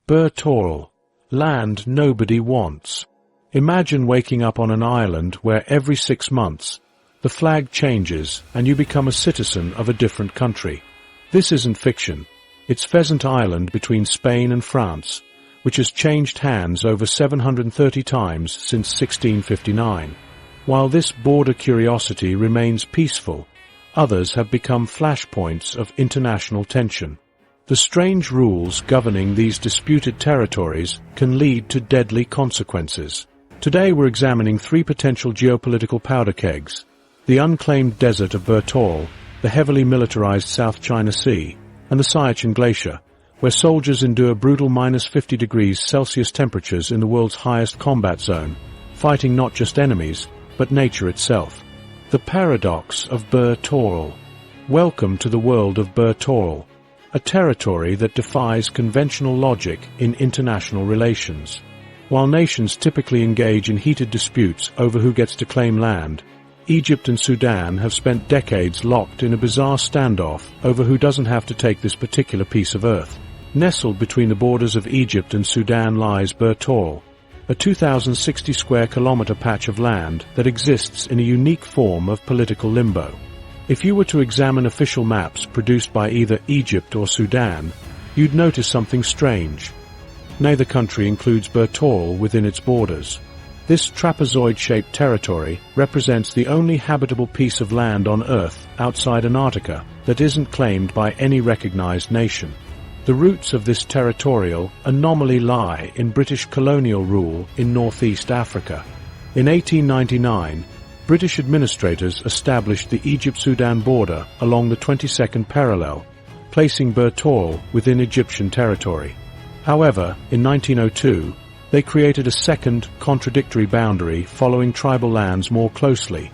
Berthol, land nobody wants. Imagine waking up on an island where every 6 months, the flag changes and you become a citizen of a different country. This isn't fiction. It's Pheasant Island between Spain and France, which has changed hands over 730 times since 1659. While this border curiosity remains peaceful, others have become flashpoints of international tension. The strange rules governing these disputed territories can lead to deadly consequences. Today we're examining 3 potential geopolitical powder kegs: the unclaimed desert of Berthol, the heavily militarized South China Sea, and the Siachen Glacier, where soldiers endure brutal -50 degrees Celsius temperatures in the world's highest combat zone, fighting not just enemies, but nature itself. The paradox of Berthol. Welcome to the world of Berthol, a territory that defies conventional logic in international relations. While nations typically engage in heated disputes over who gets to claim land, Egypt and Sudan have spent decades locked in a bizarre standoff over who doesn't have to take this particular piece of earth. Nestled between the borders of Egypt and Sudan lies Berthol, a 2,060 square kilometer patch of land that exists in a unique form of political limbo. If you were to examine official maps produced by either Egypt or Sudan, you'd notice something strange. Neither country includes Berthol within its borders. This trapezoid-shaped territory represents the only habitable piece of land on Earth outside Antarctica that isn't claimed by any recognized nation. The roots of this territorial anomaly lie in British colonial rule in northeast Africa. In 1899, British administrators established the Egypt-Sudan border along the 22nd parallel, placing Berthol within Egyptian territory. However, in 1902, they created a second, contradictory boundary following tribal lands more closely,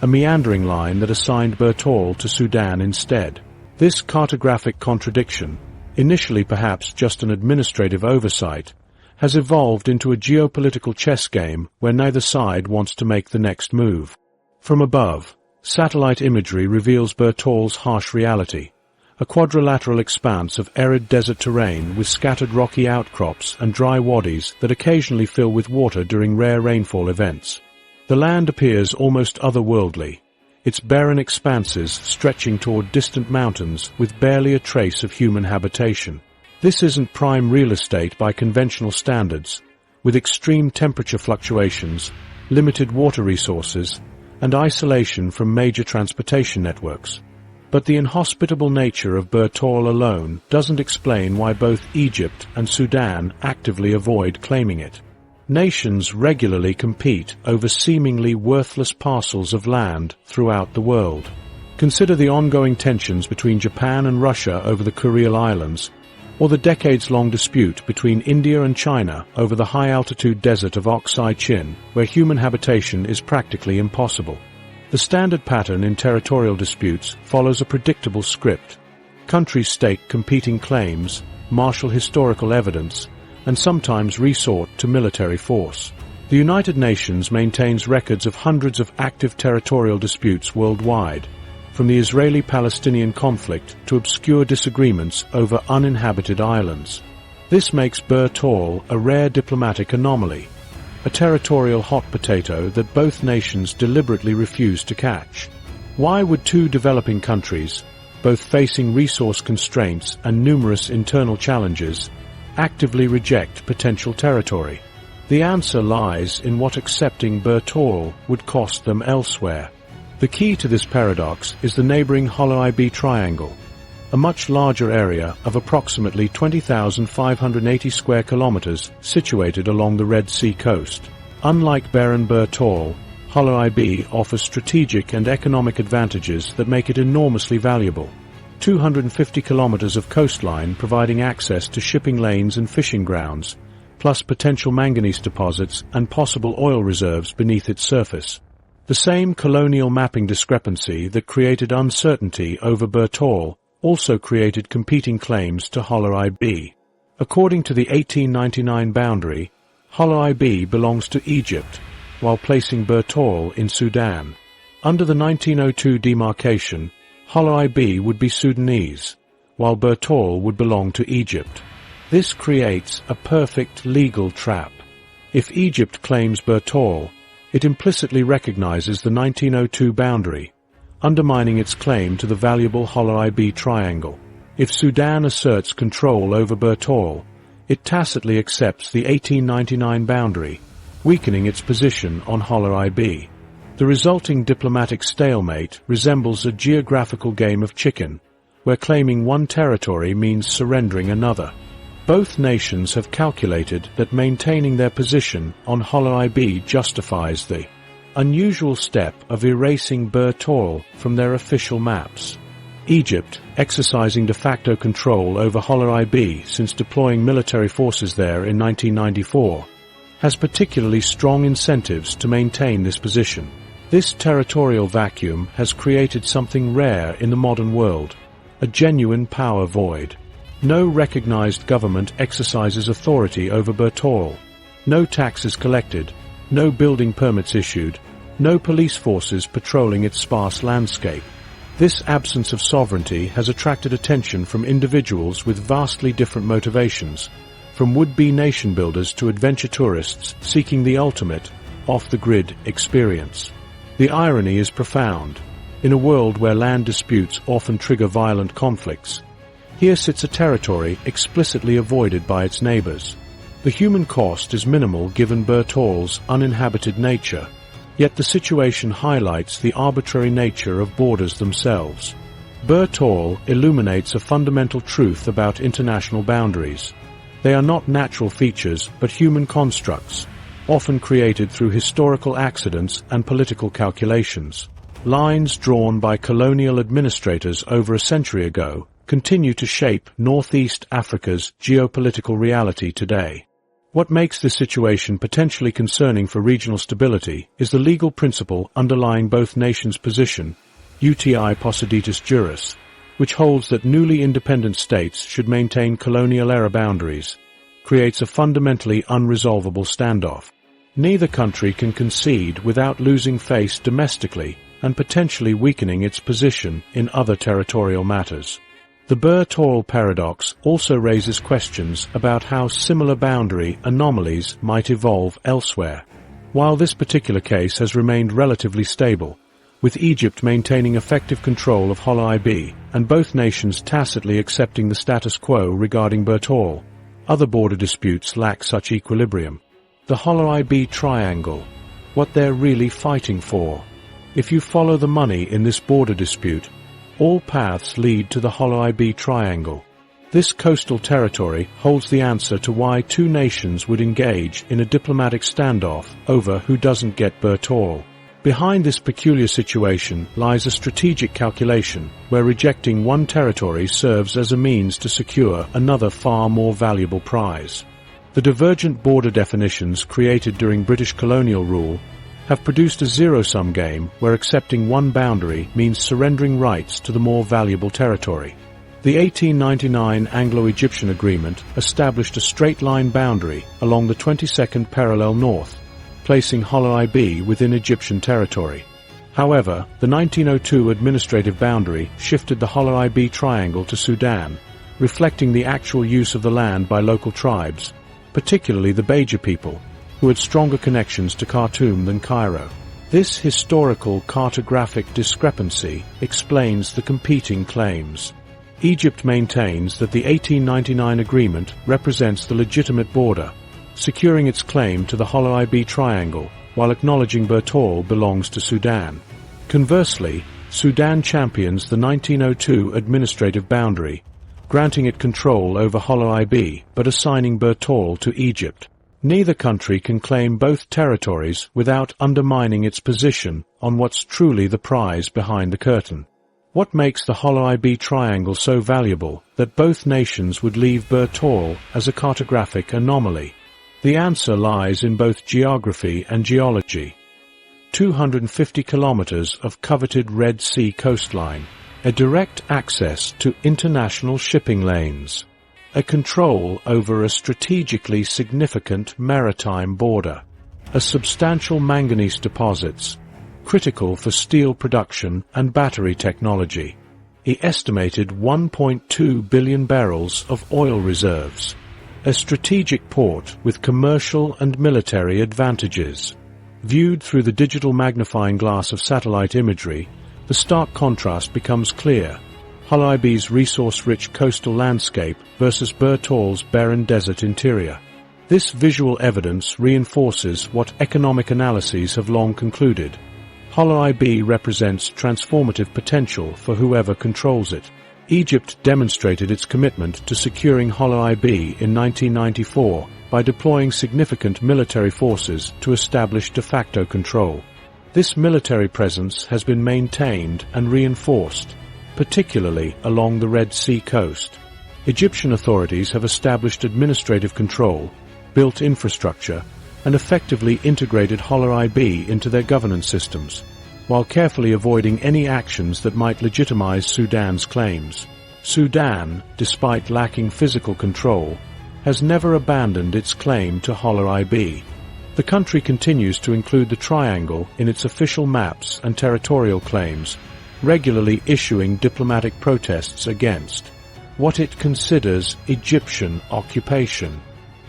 a meandering line that assigned Berthol to Sudan instead. This cartographic contradiction, initially perhaps just an administrative oversight, has evolved into a geopolitical chess game where neither side wants to make the next move. From above, satellite imagery reveals Berthol's harsh reality, a quadrilateral expanse of arid desert terrain with scattered rocky outcrops and dry wadis that occasionally fill with water during rare rainfall events. The land appears almost otherworldly, its barren expanses stretching toward distant mountains with barely a trace of human habitation. This isn't prime real estate by conventional standards, with extreme temperature fluctuations, limited water resources, and isolation from major transportation networks. But the inhospitable nature of Berthol alone doesn't explain why both Egypt and Sudan actively avoid claiming it. Nations regularly compete over seemingly worthless parcels of land throughout the world. Consider the ongoing tensions between Japan and Russia over the Kuril Islands, or the decades-long dispute between India and China over the high-altitude desert of Oksai Chin, where human habitation is practically impossible. The standard pattern in territorial disputes follows a predictable script. Countries stake competing claims, marshal historical evidence, and sometimes resort to military force. The United Nations maintains records of hundreds of active territorial disputes worldwide, from the Israeli-Palestinian conflict to obscure disagreements over uninhabited islands. This makes Berthol a rare diplomatic anomaly, a territorial hot potato that both nations deliberately refuse to catch. Why would two developing countries, both facing resource constraints and numerous internal challenges, actively reject potential territory? The answer lies in what accepting Berthol would cost them elsewhere. The key to this paradox is the neighboring Hala'ib Triangle, a much larger area of approximately 20,580 square kilometers situated along the Red Sea coast. Unlike barren Berthol, Hala'ib offers strategic and economic advantages that make it enormously valuable. 250 kilometers of coastline providing access to shipping lanes and fishing grounds, plus potential manganese deposits and possible oil reserves beneath its surface. The same colonial mapping discrepancy that created uncertainty over Berthol also created competing claims to Hala'ib. According to the 1899 boundary, Hala'ib belongs to Egypt, while placing Berthol in Sudan. Under the 1902 demarcation, Hala'ib would be Sudanese, while Berthol would belong to Egypt. This creates a perfect legal trap. If Egypt claims Berthol, it implicitly recognizes the 1902 boundary, undermining its claim to the valuable Hala'ib Triangle. If Sudan asserts control over Berthol, it tacitly accepts the 1899 boundary, weakening its position on Hala'ib. The resulting diplomatic stalemate resembles a geographical game of chicken, where claiming one territory means surrendering another. Both nations have calculated that maintaining their position on Hala'ib justifies the unusual step of erasing Berthol from their official maps. Egypt, exercising de facto control over Hala'ib since deploying military forces there in 1994, has particularly strong incentives to maintain this position. This territorial vacuum has created something rare in the modern world, a genuine power void. No recognized government exercises authority over Berthol. No taxes collected, no building permits issued, no police forces patrolling its sparse landscape. This absence of sovereignty has attracted attention from individuals with vastly different motivations, from would-be nation builders to adventure tourists seeking the ultimate, off-the-grid experience. The irony is profound. In a world where land disputes often trigger violent conflicts, here sits a territory explicitly avoided by its neighbors. The human cost is minimal given Berthol's uninhabited nature, yet the situation highlights the arbitrary nature of borders themselves. Berthol illuminates a fundamental truth about international boundaries. They are not natural features but human constructs, often created through historical accidents and political calculations. Lines drawn by colonial administrators over a century ago continue to shape Northeast Africa's geopolitical reality today. What makes this situation potentially concerning for regional stability is the legal principle underlying both nations' position, uti possidetis juris, which holds that newly independent states should maintain colonial-era boundaries, creates a fundamentally unresolvable standoff. Neither country can concede without losing face domestically and potentially weakening its position in other territorial matters. The Berthol paradox also raises questions about how similar boundary anomalies might evolve elsewhere. While this particular case has remained relatively stable, with Egypt maintaining effective control of Hala'ib and both nations tacitly accepting the status quo regarding Berthol, other border disputes lack such equilibrium. The Hala'ib Triangle, what they're really fighting for. If you follow the money in this border dispute, all paths lead to the Hala'ib Triangle. This coastal territory holds the answer to why two nations would engage in a diplomatic standoff over who doesn't get Berthol. Behind this peculiar situation lies a strategic calculation where rejecting one territory serves as a means to secure another far more valuable prize. The divergent border definitions created during British colonial rule have produced a zero-sum game where accepting one boundary means surrendering rights to the more valuable territory. The 1899 Anglo-Egyptian Agreement established a straight-line boundary along the 22nd parallel north, placing Hala'ib within Egyptian territory. However, the 1902 administrative boundary shifted the Hala'ib Triangle to Sudan, reflecting the actual use of the land by local tribes, particularly the Beja people, who had stronger connections to Khartoum than Cairo. This historical cartographic discrepancy explains the competing claims. Egypt maintains that the 1899 agreement represents the legitimate border, securing its claim to the Hala'ib Triangle while acknowledging Berthol belongs to Sudan. Conversely, Sudan champions the 1902 administrative boundary, granting it control over Hala'ib but assigning Berthol to Egypt. Neither country can claim both territories without undermining its position on what's truly the prize behind the curtain. What makes the Hala'ib Triangle so valuable that both nations would leave Berthol as a cartographic anomaly? The answer lies in both geography and geology. 250 kilometers of coveted Red Sea coastline, a direct access to international shipping lanes, a control over a strategically significant maritime border, a substantial manganese deposits, critical for steel production and battery technology, an estimated 1.2 billion barrels of oil reserves, a strategic port with commercial and military advantages. Viewed through the digital magnifying glass of satellite imagery, the stark contrast becomes clear. Hala'ib's resource-rich coastal landscape versus Berthol's barren desert interior. This visual evidence reinforces what economic analyses have long concluded. Hala'ib represents transformative potential for whoever controls it. Egypt demonstrated its commitment to securing Hala'ib in 1994 by deploying significant military forces to establish de facto control. This military presence has been maintained and reinforced, particularly along the Red Sea coast. Egyptian authorities have established administrative control, built infrastructure, and effectively integrated Hala'ib into their governance systems, while carefully avoiding any actions that might legitimize Sudan's claims. Sudan, despite lacking physical control, has never abandoned its claim to Hala'ib. The country continues to include the triangle in its official maps and territorial claims, regularly issuing diplomatic protests against what it considers Egyptian occupation.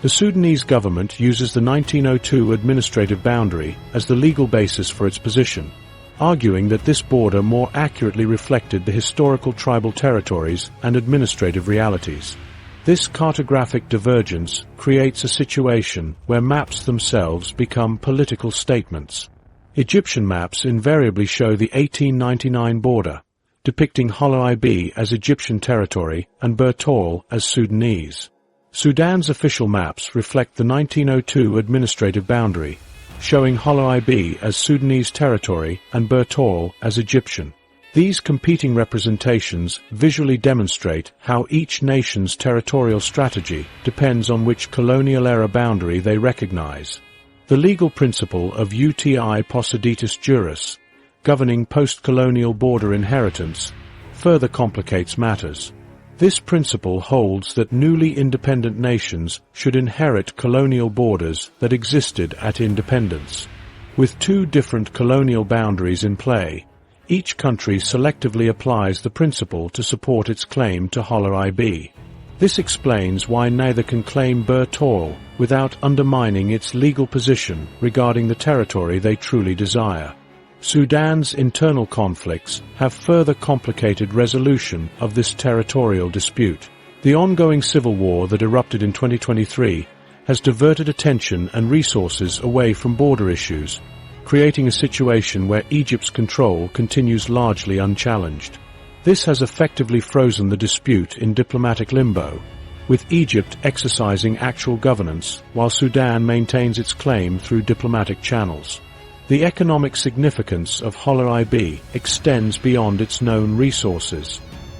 The Sudanese government uses the 1902 administrative boundary as the legal basis for its position, arguing that this border more accurately reflected the historical tribal territories and administrative realities. This cartographic divergence creates a situation where maps themselves become political statements. Egyptian maps invariably show the 1899 border, depicting Hala'ib as Egyptian territory and Berthol as Sudanese. Sudan's official maps reflect the 1902 administrative boundary, showing Hala'ib as Sudanese territory and Berthol as Egyptian. These competing representations visually demonstrate how each nation's territorial strategy depends on which colonial-era boundary they recognize. The legal principle of uti possidetis juris, governing post-colonial border inheritance, further complicates matters. This principle holds that newly independent nations should inherit colonial borders that existed at independence. With two different colonial boundaries in play, each country selectively applies the principle to support its claim to Hala'ib. This explains why neither can claim Berthol without undermining its legal position regarding the territory they truly desire. Sudan's internal conflicts have further complicated resolution of this territorial dispute. The ongoing civil war that erupted in 2023 has diverted attention and resources away from border issues, creating a situation where Egypt's control continues largely unchallenged. This has effectively frozen the dispute in diplomatic limbo, with Egypt exercising actual governance while Sudan maintains its claim through diplomatic channels. The economic significance of Hala'ib extends beyond its known resources.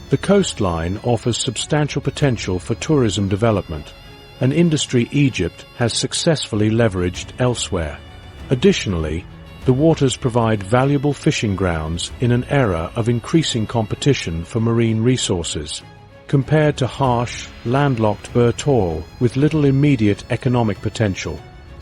The coastline offers substantial potential for tourism development, an industry Egypt has successfully leveraged elsewhere. Additionally, the waters provide valuable fishing grounds in an era of increasing competition for marine resources. Compared to harsh, landlocked Berthol with little immediate economic potential,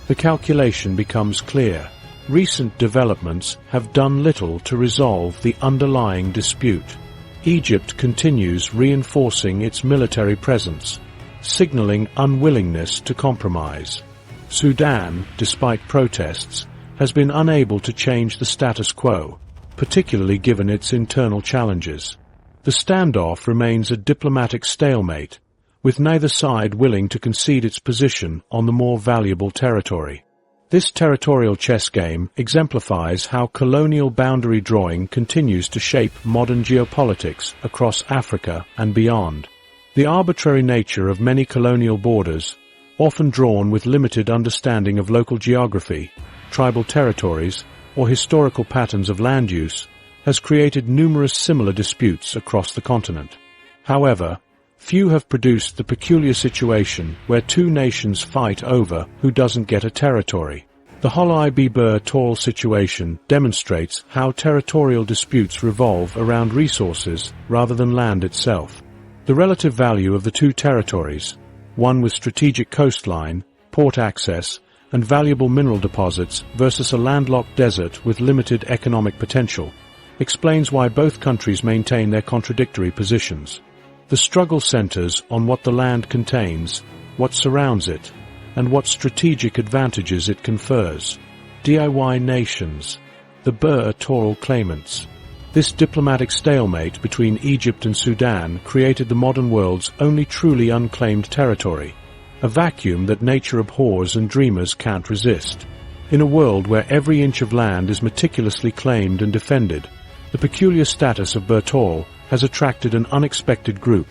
the calculation becomes clear. Recent developments have done little to resolve the underlying dispute. Egypt continues reinforcing its military presence, signaling unwillingness to compromise. Sudan, despite protests, has been unable to change the status quo, particularly given its internal challenges. The standoff remains a diplomatic stalemate, with neither side willing to concede its position on the more valuable territory. This territorial chess game exemplifies how colonial boundary drawing continues to shape modern geopolitics across Africa and beyond. The arbitrary nature of many colonial borders, often drawn with limited understanding of local geography, tribal territories, or historical patterns of land use, has created numerous similar disputes across the continent. However, few have produced the peculiar situation where two nations fight over who doesn't get a territory. The Hala'ib Berthol situation demonstrates how territorial disputes revolve around resources rather than land itself. The relative value of the two territories, one with strategic coastline, port access, and valuable mineral deposits versus a landlocked desert with limited economic potential, explains why both countries maintain their contradictory positions. The struggle centers on what the land contains, what surrounds it, and what strategic advantages it confers. DIY nations. The Bir Tawil claimants. This diplomatic stalemate between Egypt and Sudan created the modern world's only truly unclaimed territory, a vacuum that nature abhors and dreamers can't resist. In a world where every inch of land is meticulously claimed and defended, the peculiar status of Berthol has attracted an unexpected group,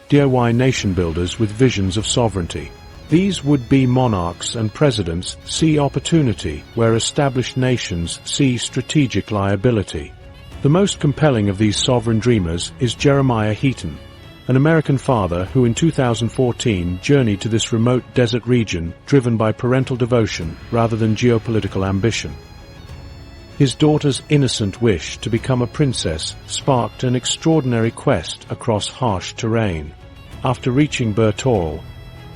DIY nation builders with visions of sovereignty. These would-be monarchs and presidents see opportunity where established nations see strategic liability. The most compelling of these sovereign dreamers is Jeremiah Heaton, an American father who in 2014 journeyed to this remote desert region driven by parental devotion rather than geopolitical ambition. His daughter's innocent wish to become a princess sparked an extraordinary quest across harsh terrain. After reaching Berthol,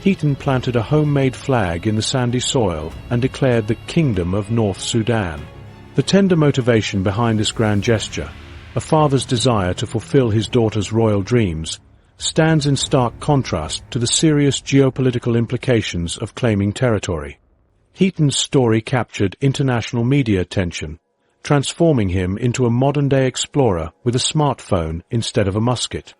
Heaton planted a homemade flag in the sandy soil and declared the Kingdom of North Sudan. The tender motivation behind this grand gesture, a father's desire to fulfill his daughter's royal dreams, stands in stark contrast to the serious geopolitical implications of claiming territory. Heaton's story captured international media attention, transforming him into a modern-day explorer with a smartphone instead of a musket.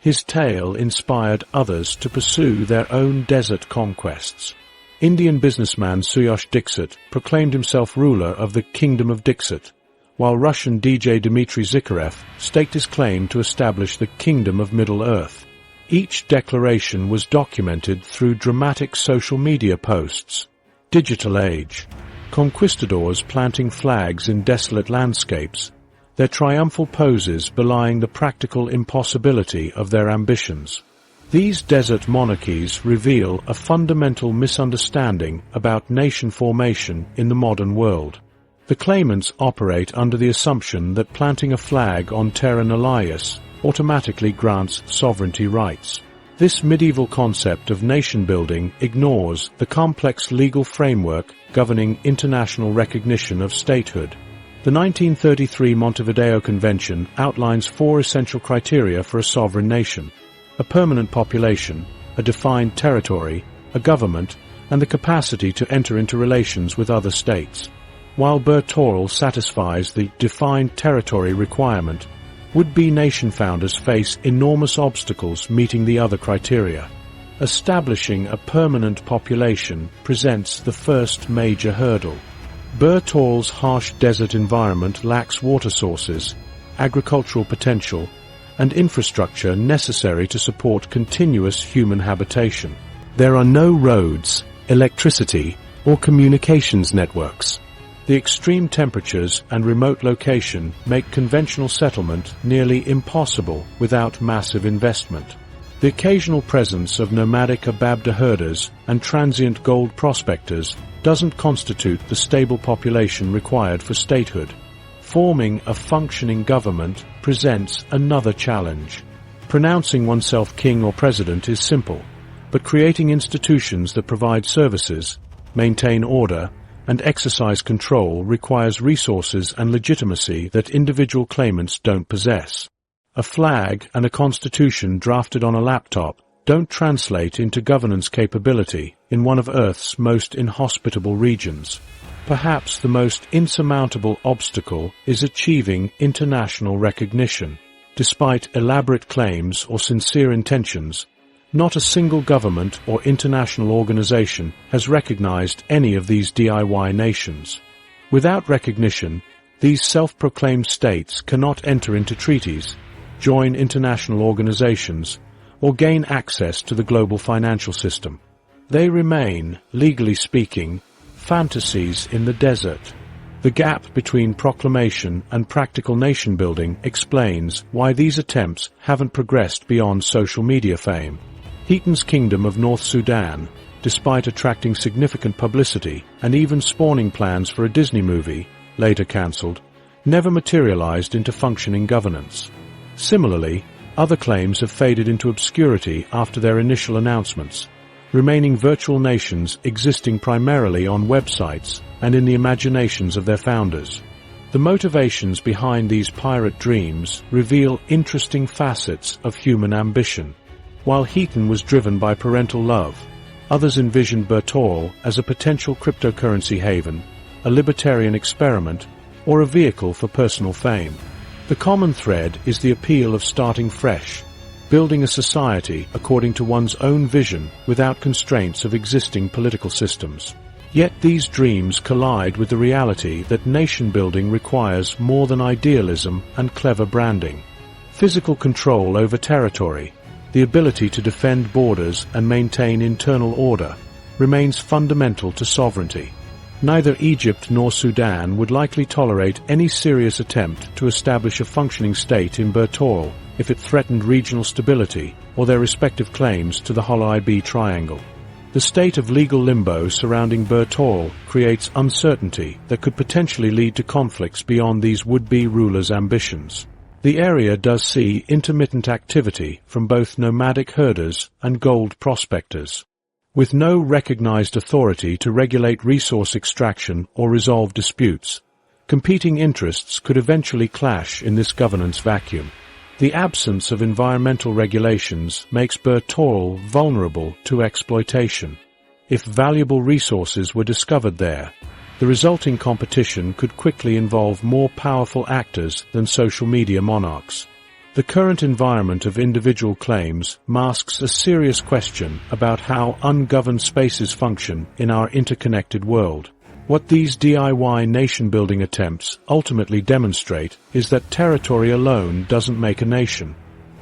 His tale inspired others to pursue their own desert conquests. Indian businessman Suyash Dixit proclaimed himself ruler of the Kingdom of Dixit, while Russian DJ Dmitry Zikarev staked his claim to establish the Kingdom of Middle-earth. Each declaration was documented through dramatic social media posts. Digital age. Conquistadors planting flags in desolate landscapes, their triumphal poses belying the practical impossibility of their ambitions. These desert monarchies reveal a fundamental misunderstanding about nation formation in the modern world. The claimants operate under the assumption that planting a flag on terra nullius automatically grants sovereignty rights. This medieval concept of nation-building ignores the complex legal framework governing international recognition of statehood. The 1933 Montevideo Convention outlines 4 essential criteria for a sovereign nation: a permanent population, a defined territory, a government, and the capacity to enter into relations with other states. While Berthol satisfies the defined territory requirement, would-be nation founders face enormous obstacles meeting the other criteria. Establishing a permanent population presents the first major hurdle. Berthol's harsh desert environment lacks water sources, agricultural potential, and infrastructure necessary to support continuous human habitation. There are no roads, electricity, or communications networks. The extreme temperatures and remote location make conventional settlement nearly impossible without massive investment. The occasional presence of nomadic Ababda herders and transient gold prospectors doesn't constitute the stable population required for statehood. Forming a functioning government presents another challenge. Pronouncing oneself king or president is simple, but creating institutions that provide services, maintain order, and exercise control requires resources and legitimacy that individual claimants don't possess. A flag and a constitution drafted on a laptop don't translate into governance capability in one of Earth's most inhospitable regions. Perhaps the most insurmountable obstacle is achieving international recognition. Despite elaborate claims or sincere intentions, not a single government or international organization has recognized any of these DIY nations. Without recognition, these self-proclaimed states cannot enter into treaties, join international organizations, or gain access to the global financial system. They remain, legally speaking, fantasies in the desert. The gap between proclamation and practical nation-building explains why these attempts haven't progressed beyond social media fame. Heaton's Kingdom of North Sudan, despite attracting significant publicity and even spawning plans for a Disney movie, later cancelled, never materialized into functioning governance. Similarly, other claims have faded into obscurity after their initial announcements, remaining virtual nations existing primarily on websites and in the imaginations of their founders. The motivations behind these pirate dreams reveal interesting facets of human ambition. While Heaton was driven by parental love, Others envisioned Berthol as a potential cryptocurrency haven, a libertarian experiment, or a vehicle for personal fame. The common thread is the appeal of starting fresh, building a society according to one's own vision without constraints of existing political systems. Yet these dreams collide with the reality that nation-building requires more than idealism and clever branding. Physical control over territory, the ability to defend borders and maintain internal order, remains fundamental to sovereignty. Neither Egypt nor Sudan would likely tolerate any serious attempt to establish a functioning state in Berthol if it threatened regional stability or their respective claims to the Hala'ib Triangle. The state of legal limbo surrounding Berthol creates uncertainty that could potentially lead to conflicts beyond these would-be rulers' ambitions. The area does see intermittent activity from both nomadic herders and gold prospectors. With no recognized authority to regulate resource extraction or resolve disputes, competing interests could eventually clash in this governance vacuum. The absence of environmental regulations makes Berthol vulnerable to exploitation. If valuable resources were discovered there, the resulting competition could quickly involve more powerful actors than social media monarchs. The current environment of individual claims masks a serious question about how ungoverned spaces function in our interconnected world. What these DIY nation-building attempts ultimately demonstrate is that territory alone doesn't make a nation.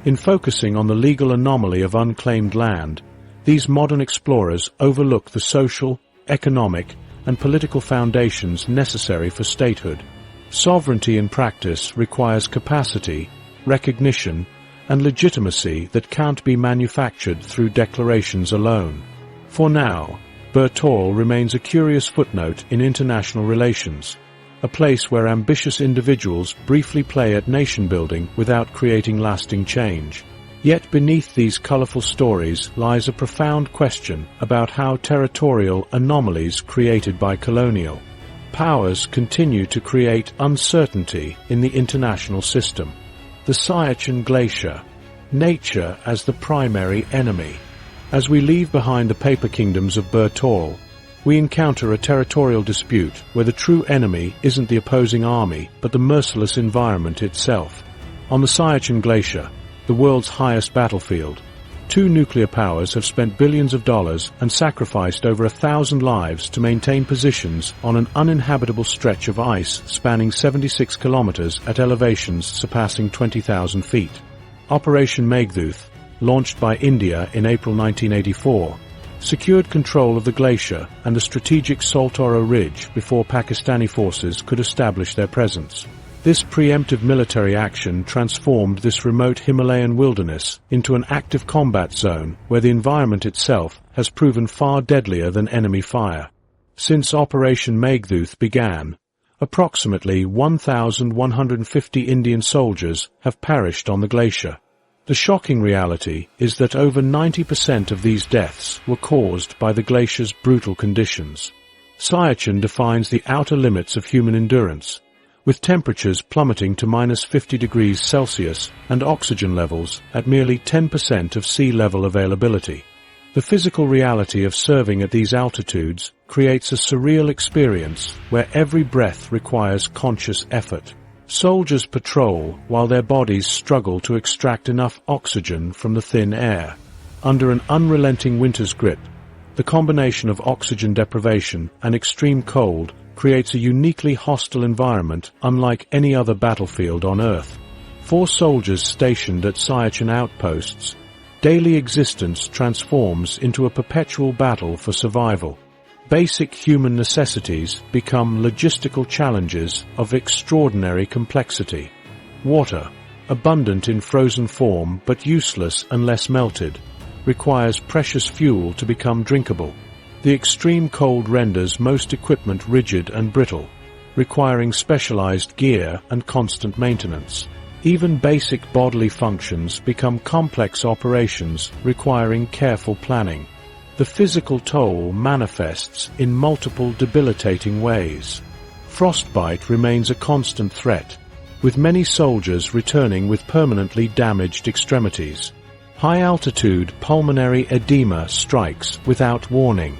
In focusing on the legal anomaly of unclaimed land, these modern explorers overlook the social, economic, and political foundations necessary for statehood. Sovereignty in practice requires capacity, recognition, and legitimacy that can't be manufactured through declarations alone. For now, Berthol remains a curious footnote in international relations, a place where ambitious individuals briefly play at nation-building without creating lasting change. Yet beneath these colorful stories lies a profound question about how territorial anomalies created by colonial powers continue to create uncertainty in the international system. The Siachen Glacier, nature as the primary enemy. As we leave behind the paper kingdoms of Berthol, we encounter a territorial dispute where the true enemy isn't the opposing army but the merciless environment itself. On the Siachen Glacier, the world's highest battlefield, two nuclear powers have spent billions of dollars and sacrificed over 1,000 lives to maintain positions on an uninhabitable stretch of ice spanning 76 kilometers at elevations surpassing 20,000 feet. Operation Meghduth, launched by India in April 1984, secured control of the glacier and the strategic Saltoro Ridge before Pakistani forces could establish their presence. This preemptive military action transformed this remote Himalayan wilderness into an active combat zone where the environment itself has proven far deadlier than enemy fire. Since Operation Meghduth began, approximately 1,150 Indian soldiers have perished on the glacier. The shocking reality is that over 90% of these deaths were caused by the glacier's brutal conditions. Siachen defines the outer limits of human endurance, with temperatures plummeting to -50 degrees Celsius and oxygen levels at merely 10% of sea level availability. The physical reality of serving at these altitudes creates a surreal experience where every breath requires conscious effort. Soldiers patrol while their bodies struggle to extract enough oxygen from the thin air. Under an unrelenting winter's grip, the combination of oxygen deprivation and extreme cold creates a uniquely hostile environment unlike any other battlefield on Earth. For soldiers stationed at Siachen outposts, daily existence transforms into a perpetual battle for survival. Basic human necessities become logistical challenges of extraordinary complexity. Water, abundant in frozen form but useless unless melted, requires precious fuel to become drinkable. The extreme cold renders most equipment rigid and brittle, requiring specialized gear and constant maintenance. Even basic bodily functions become complex operations requiring careful planning. The physical toll manifests in multiple debilitating ways. Frostbite remains a constant threat, with many soldiers returning with permanently damaged extremities. High-altitude pulmonary edema strikes without warning.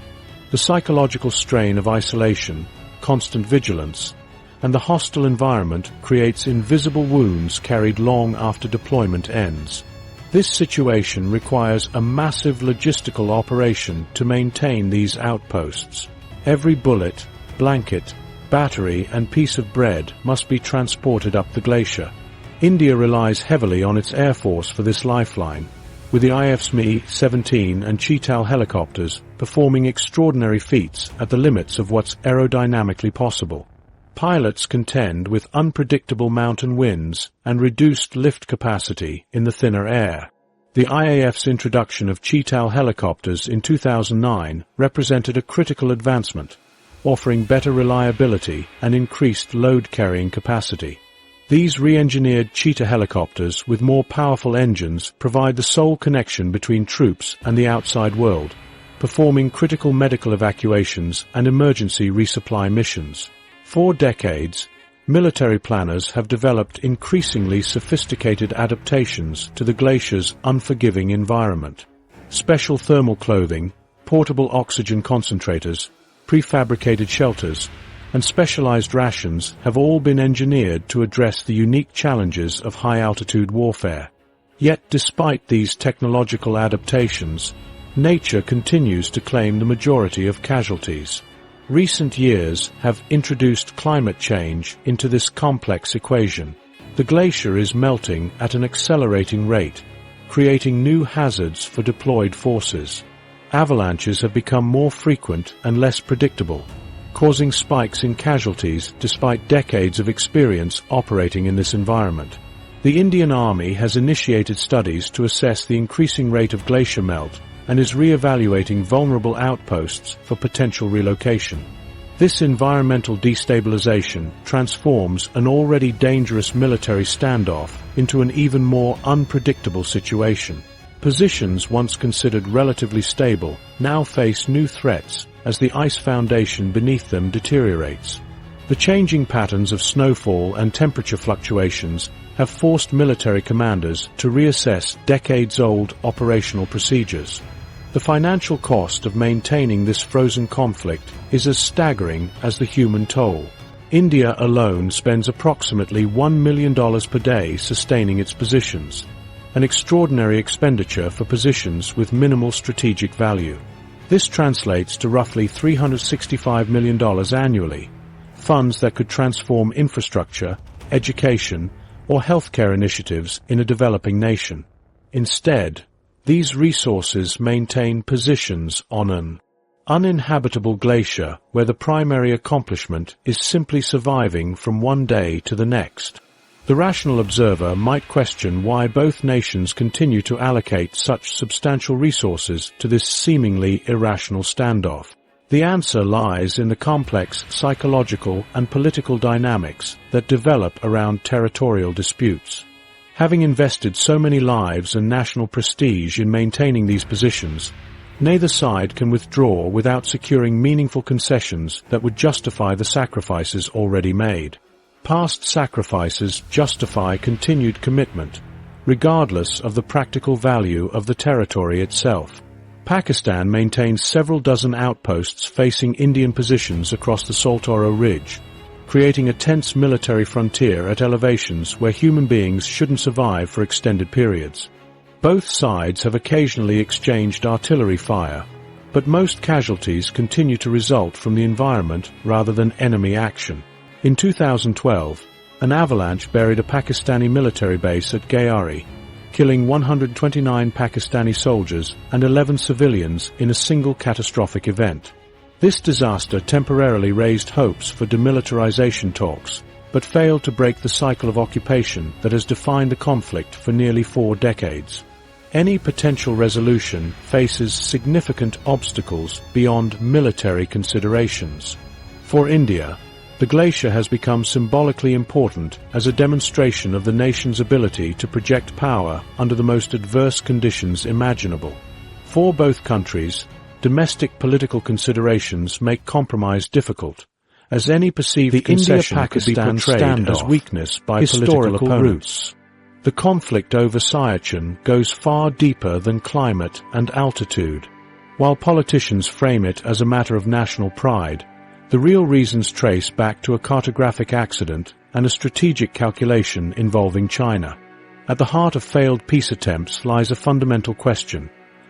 The psychological strain of isolation, constant vigilance, and the hostile environment creates invisible wounds carried long after deployment ends. This situation requires a massive logistical operation to maintain these outposts. Every bullet, blanket, battery and piece of bread must be transported up the glacier. India relies heavily on its air force for this lifeline, with the IF's Mi-17 and Cheetal helicopters performing extraordinary feats at the limits of what's aerodynamically possible. Pilots contend with unpredictable mountain winds and reduced lift capacity in the thinner air. The IAF's introduction of Cheetal helicopters in 2009 represented a critical advancement, offering better reliability and increased load-carrying capacity. These re-engineered Cheetah helicopters with more powerful engines provide the sole connection between troops and the outside world, performing critical medical evacuations and emergency resupply missions. For decades, military planners have developed increasingly sophisticated adaptations to the glacier's unforgiving environment. Special thermal clothing, portable oxygen concentrators, prefabricated shelters, and specialized rations have all been engineered to address the unique challenges of high-altitude warfare. Yet despite these technological adaptations, nature continues to claim the majority of casualties. Recent years have introduced climate change into this complex equation. The glacier is melting at an accelerating rate, creating new hazards for deployed forces. Avalanches have become more frequent and less predictable, causing spikes in casualties despite decades of experience operating in this environment. The Indian Army has initiated studies to assess the increasing rate of glacier melt and is re-evaluating vulnerable outposts for potential relocation. This environmental destabilization transforms an already dangerous military standoff into an even more unpredictable situation. Positions once considered relatively stable now face new threats as the ice foundation beneath them deteriorates. The changing patterns of snowfall and temperature fluctuations have forced military commanders to reassess decades-old operational procedures. The financial cost of maintaining this frozen conflict is as staggering as the human toll. India alone spends approximately $1 million per day sustaining its positions, an extraordinary expenditure for positions with minimal strategic value. This translates to roughly $365 million annually, funds that could transform infrastructure, education, or healthcare initiatives in a developing nation. Instead, these resources maintain positions on an uninhabitable glacier where the primary accomplishment is simply surviving from one day to the next. The rational observer might question why both nations continue to allocate such substantial resources to this seemingly irrational standoff. The answer lies in the complex psychological and political dynamics that develop around territorial disputes. Having invested so many lives and national prestige in maintaining these positions, neither side can withdraw without securing meaningful concessions that would justify the sacrifices already made. Past sacrifices justify continued commitment, regardless of the practical value of the territory itself. Pakistan maintains several dozen outposts facing Indian positions across the Saltoro Ridge, creating a tense military frontier at elevations where human beings shouldn't survive for extended periods. Both sides have occasionally exchanged artillery fire, but most casualties continue to result from the environment rather than enemy action. In 2012, an avalanche buried a Pakistani military base at Glacier, killing 129 Pakistani soldiers and 11 civilians in a single catastrophic event. This disaster temporarily raised hopes for demilitarization talks, but failed to break the cycle of occupation that has defined the conflict for nearly 4 decades. Any potential resolution faces significant obstacles beyond military considerations. For India, the glacier has become symbolically important as a demonstration of the nation's ability to project power under the most adverse conditions imaginable. For both countries, domestic political considerations make compromise difficult, as any perceived concession could be portrayed as weakness by political opponents. The conflict over Siachen goes far deeper than climate and altitude. While politicians frame it as a matter of national pride, the real reasons trace back to a cartographic accident and a strategic calculation involving China. At the heart of failed peace attempts lies a fundamental question.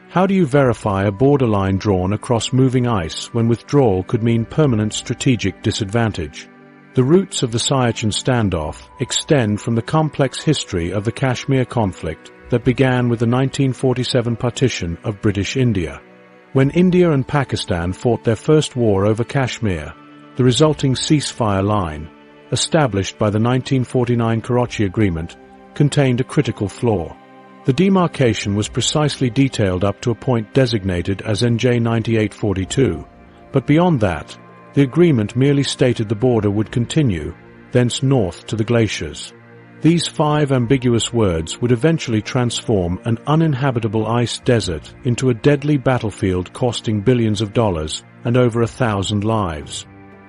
How do you verify a borderline drawn across moving ice when withdrawal could mean permanent strategic disadvantage? The roots of the Siachen standoff extend from the complex history of the Kashmir conflict that began with the 1947 partition of British India. When India and Pakistan fought their first war over Kashmir, the resulting ceasefire line, established by the 1949 Karachi Agreement, contained a critical flaw. The demarcation was precisely detailed up to a point designated as NJ 9842, but beyond that, the agreement merely stated the border would continue, thence north to the glaciers. These 5 ambiguous words would eventually transform an uninhabitable ice desert into a deadly battlefield costing billions of dollars and over 1,000 lives.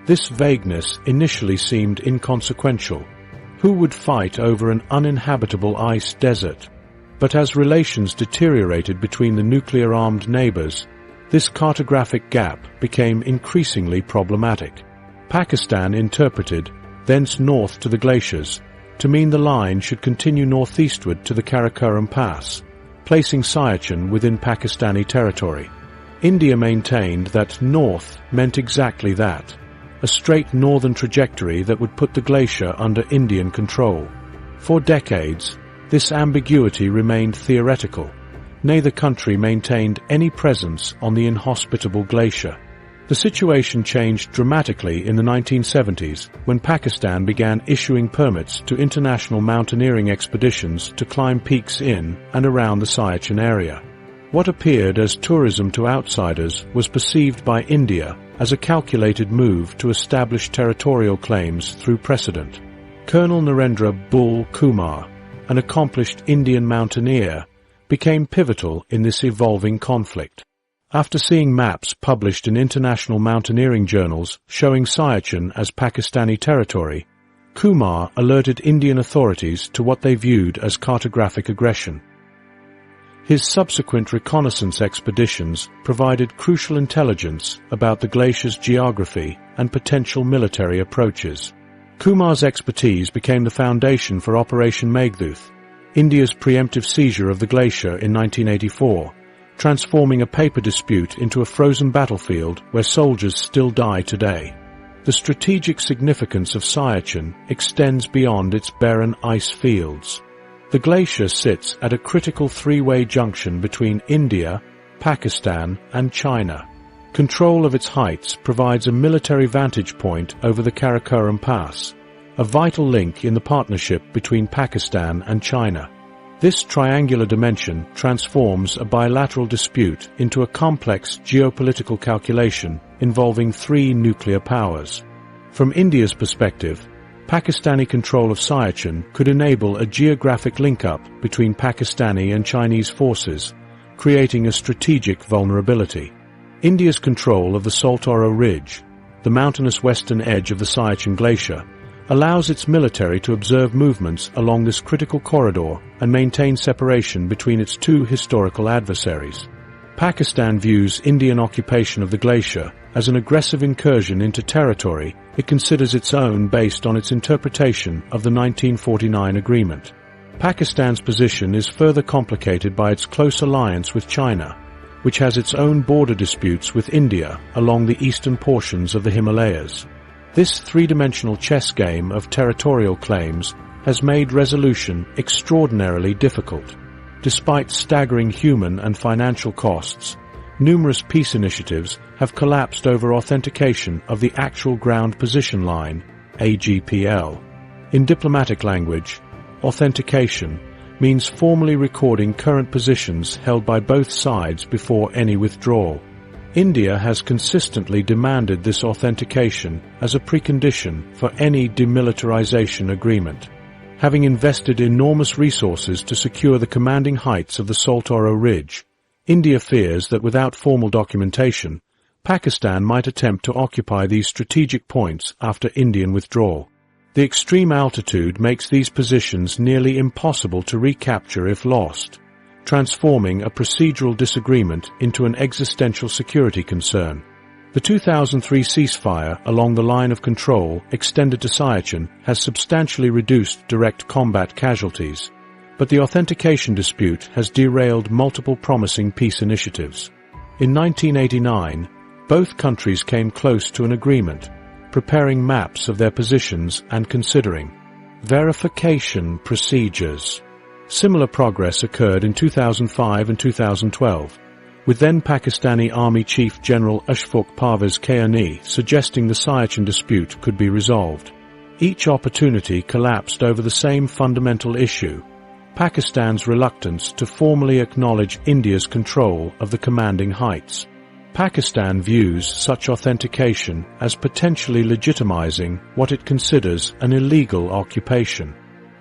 This vagueness initially seemed inconsequential. Who would fight over an uninhabitable ice desert? But as relations deteriorated between the nuclear-armed neighbors, this cartographic gap became increasingly problematic. Pakistan interpreted, thence north to the glaciers, to mean the line should continue northeastward to the Karakoram Pass, placing Siachen within Pakistani territory. India maintained that north meant exactly that, a straight northern trajectory that would put the glacier under Indian control. For decades, this ambiguity remained theoretical. Neither country maintained any presence on the inhospitable glacier. The situation changed dramatically in the 1970s when Pakistan began issuing permits to international mountaineering expeditions to climb peaks in and around the Siachen area. What appeared as tourism to outsiders was perceived by India as a calculated move to establish territorial claims through precedent. Colonel Narendra Bull Kumar, an accomplished Indian mountaineer, became pivotal in this evolving conflict. After seeing maps published in international mountaineering journals showing Siachen as Pakistani territory, Kumar alerted Indian authorities to what they viewed as cartographic aggression. His subsequent reconnaissance expeditions provided crucial intelligence about the glacier's geography and potential military approaches. Kumar's expertise became the foundation for Operation Meghduth, India's preemptive seizure of the glacier in 1984, transforming a paper dispute into a frozen battlefield where soldiers still die today. The strategic significance of Siachen extends beyond its barren ice fields. The glacier sits at a critical three-way junction between India, Pakistan, and China. Control of its heights provides a military vantage point over the Karakoram Pass, a vital link in the partnership between Pakistan and China. This triangular dimension transforms a bilateral dispute into a complex geopolitical calculation involving 3 nuclear powers. From India's perspective, Pakistani control of Siachen could enable a geographic link-up between Pakistani and Chinese forces, creating a strategic vulnerability. India's control of the Saltoro Ridge, the mountainous western edge of the Siachen Glacier, allows its military to observe movements along this critical corridor and maintain separation between its 2 historical adversaries. Pakistan views Indian occupation of the glacier as an aggressive incursion into territory it considers its own based on its interpretation of the 1949 agreement. Pakistan's position is further complicated by its close alliance with China, which has its own border disputes with India along the eastern portions of the Himalayas. This 3-dimensional chess game of territorial claims has made resolution extraordinarily difficult. Despite staggering human and financial costs, numerous peace initiatives have collapsed over authentication of the actual ground position line, AGPL. In diplomatic language, authentication means formally recording current positions held by both sides before any withdrawal. India has consistently demanded this authentication as a precondition for any demilitarization agreement. Having invested enormous resources to secure the commanding heights of the Saltoro Ridge, India fears that without formal documentation, Pakistan might attempt to occupy these strategic points after Indian withdrawal. The extreme altitude makes these positions nearly impossible to recapture if lost, transforming a procedural disagreement into an existential security concern. The 2003 ceasefire along the line of control extended to Siachen has substantially reduced direct combat casualties, but the authentication dispute has derailed multiple promising peace initiatives. In 1989, both countries came close to an agreement, preparing maps of their positions and considering verification procedures. Similar progress occurred in 2005 and 2012, with then Pakistani Army Chief General Ashfaq Parvez Kayani suggesting the Siachen dispute could be resolved. Each opportunity collapsed over the same fundamental issue: Pakistan's reluctance to formally acknowledge India's control of the commanding heights. Pakistan views such authentication as potentially legitimizing what it considers an illegal occupation.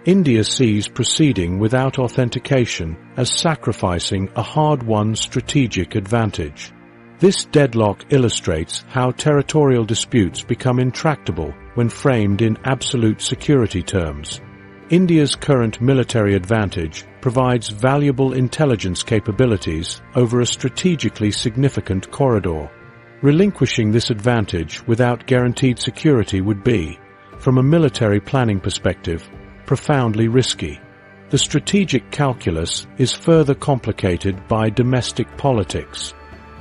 India sees proceeding without authentication as sacrificing a hard-won strategic advantage. This deadlock illustrates how territorial disputes become intractable when framed in absolute security terms. India's current military advantage provides valuable intelligence capabilities over a strategically significant corridor. Relinquishing this advantage without guaranteed security would be, from a military planning perspective, profoundly risky. The strategic calculus is further complicated by domestic politics.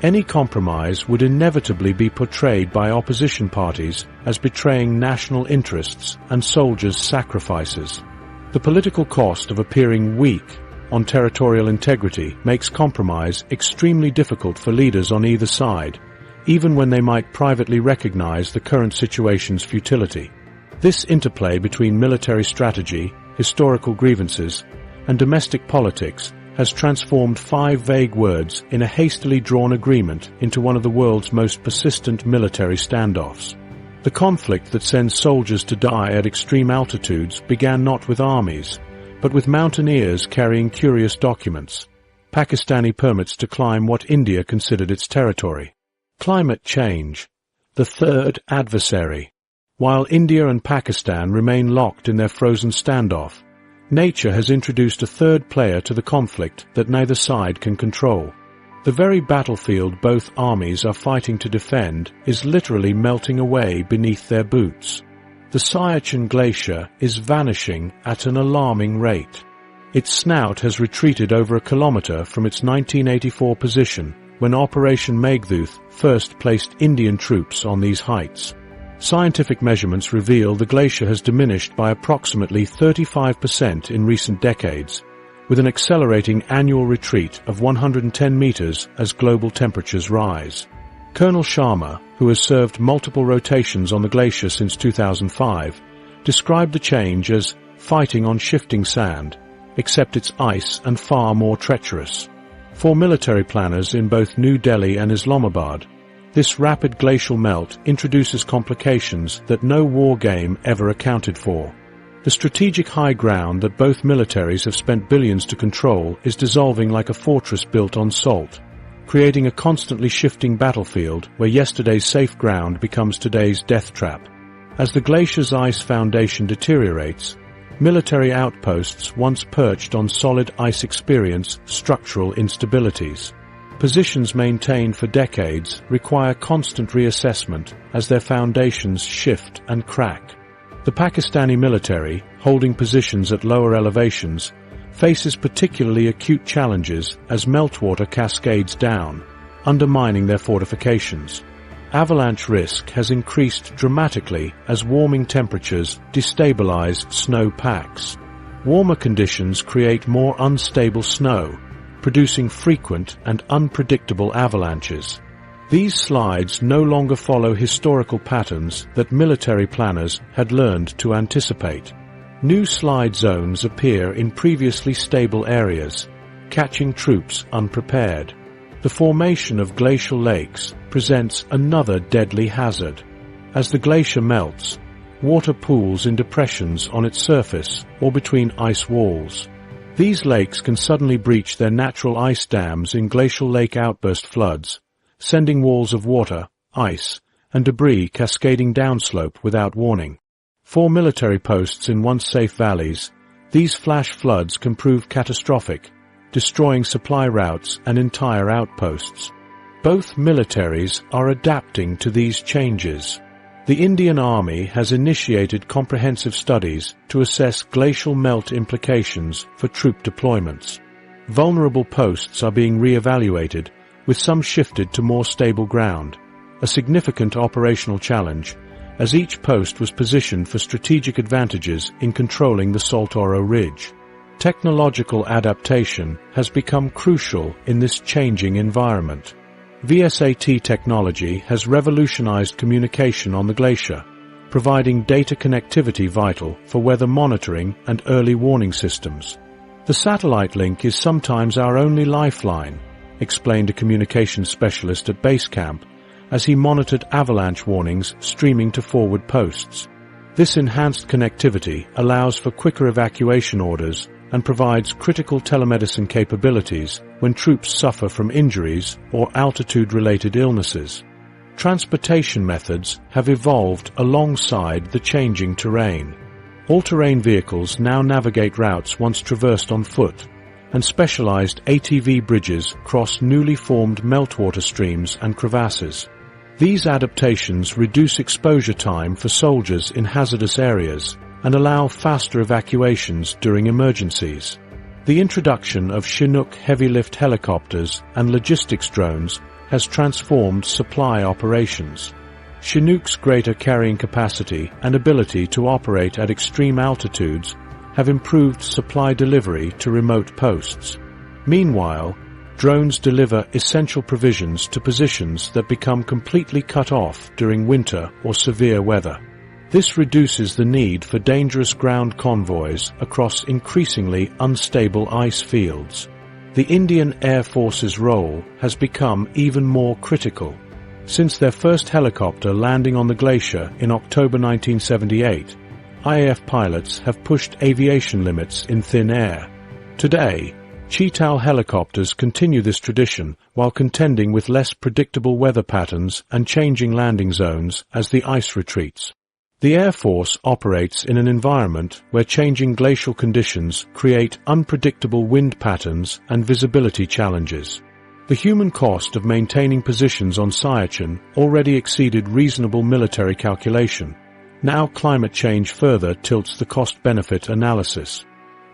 Any compromise would inevitably be portrayed by opposition parties as betraying national interests and soldiers' sacrifices. The political cost of appearing weak on territorial integrity makes compromise extremely difficult for leaders on either side, even when they might privately recognize the current situation's futility. This interplay between military strategy, historical grievances, and domestic politics has transformed 5 vague words in a hastily drawn agreement into one of the world's most persistent military standoffs. The conflict that sends soldiers to die at extreme altitudes began not with armies, but with mountaineers carrying curious documents, Pakistani permits to climb what India considered its territory. Climate change, the third adversary. While India and Pakistan remain locked in their frozen standoff, nature has introduced a third player to the conflict that neither side can control. The very battlefield both armies are fighting to defend is literally melting away beneath their boots. The Siachen Glacier is vanishing at an alarming rate. Its snout has retreated over a kilometer from its 1984 position when Operation Meghdoot first placed Indian troops on these heights. Scientific measurements reveal the glacier has diminished by approximately 35% in recent decades, with an accelerating annual retreat of 110 meters as global temperatures rise. Colonel Sharma, who has served multiple rotations on the glacier since 2005, described the change as fighting on shifting sand, except it's ice and far more treacherous. For military planners in both New Delhi and Islamabad, this rapid glacial melt introduces complications that no war game ever accounted for. The strategic high ground that both militaries have spent billions to control is dissolving like a fortress built on salt, creating a constantly shifting battlefield where yesterday's safe ground becomes today's death trap. As the glacier's ice foundation deteriorates, military outposts once perched on solid ice experience structural instabilities. Positions maintained for decades require constant reassessment as their foundations shift and crack. The Pakistani military, holding positions at lower elevations, faces particularly acute challenges as meltwater cascades down, undermining their fortifications. Avalanche risk has increased dramatically as warming temperatures destabilize snow packs. Warmer conditions create more unstable snow, producing frequent and unpredictable avalanches. These slides no longer follow historical patterns that military planners had learned to anticipate. New slide zones appear in previously stable areas, catching troops unprepared. The formation of glacial lakes presents another deadly hazard. As the glacier melts, water pools in depressions on its surface or between ice walls. These lakes can suddenly breach their natural ice dams in glacial lake outburst floods, sending walls of water, ice, and debris cascading downslope without warning. For military posts in once safe valleys, these flash floods can prove catastrophic, destroying supply routes and entire outposts. Both militaries are adapting to these changes. The Indian Army has initiated comprehensive studies to assess glacial melt implications for troop deployments. Vulnerable posts are being re-evaluated, with some shifted to more stable ground, a significant operational challenge, as each post was positioned for strategic advantages in controlling the Saltoro Ridge. Technological adaptation has become crucial in this changing environment. VSAT technology has revolutionized communication on the glacier, providing data connectivity vital for weather monitoring and early warning systems. The satellite link is sometimes our only lifeline, explained a communications specialist at base camp, as he monitored avalanche warnings streaming to forward posts. This enhanced connectivity allows for quicker evacuation orders and provides critical telemedicine capabilities when troops suffer from injuries or altitude-related illnesses. Transportation methods have evolved alongside the changing terrain. All-terrain vehicles now navigate routes once traversed on foot, and specialized ATV bridges cross newly formed meltwater streams and crevasses. These adaptations reduce exposure time for soldiers in hazardous areas and allow faster evacuations during emergencies. The introduction of Chinook heavy-lift helicopters and logistics drones has transformed supply operations. Chinook's greater carrying capacity and ability to operate at extreme altitudes have improved supply delivery to remote posts. Meanwhile, drones deliver essential provisions to positions that become completely cut off during winter or severe weather. This reduces the need for dangerous ground convoys across increasingly unstable ice fields. The Indian Air Force's role has become even more critical. Since their first helicopter landing on the glacier in October 1978, IAF pilots have pushed aviation limits in thin air. Today, Cheetal helicopters continue this tradition while contending with less predictable weather patterns and changing landing zones as the ice retreats. The Air Force operates in an environment where changing glacial conditions create unpredictable wind patterns and visibility challenges. The human cost of maintaining positions on Siachen already exceeded reasonable military calculation. Now climate change further tilts the cost-benefit analysis.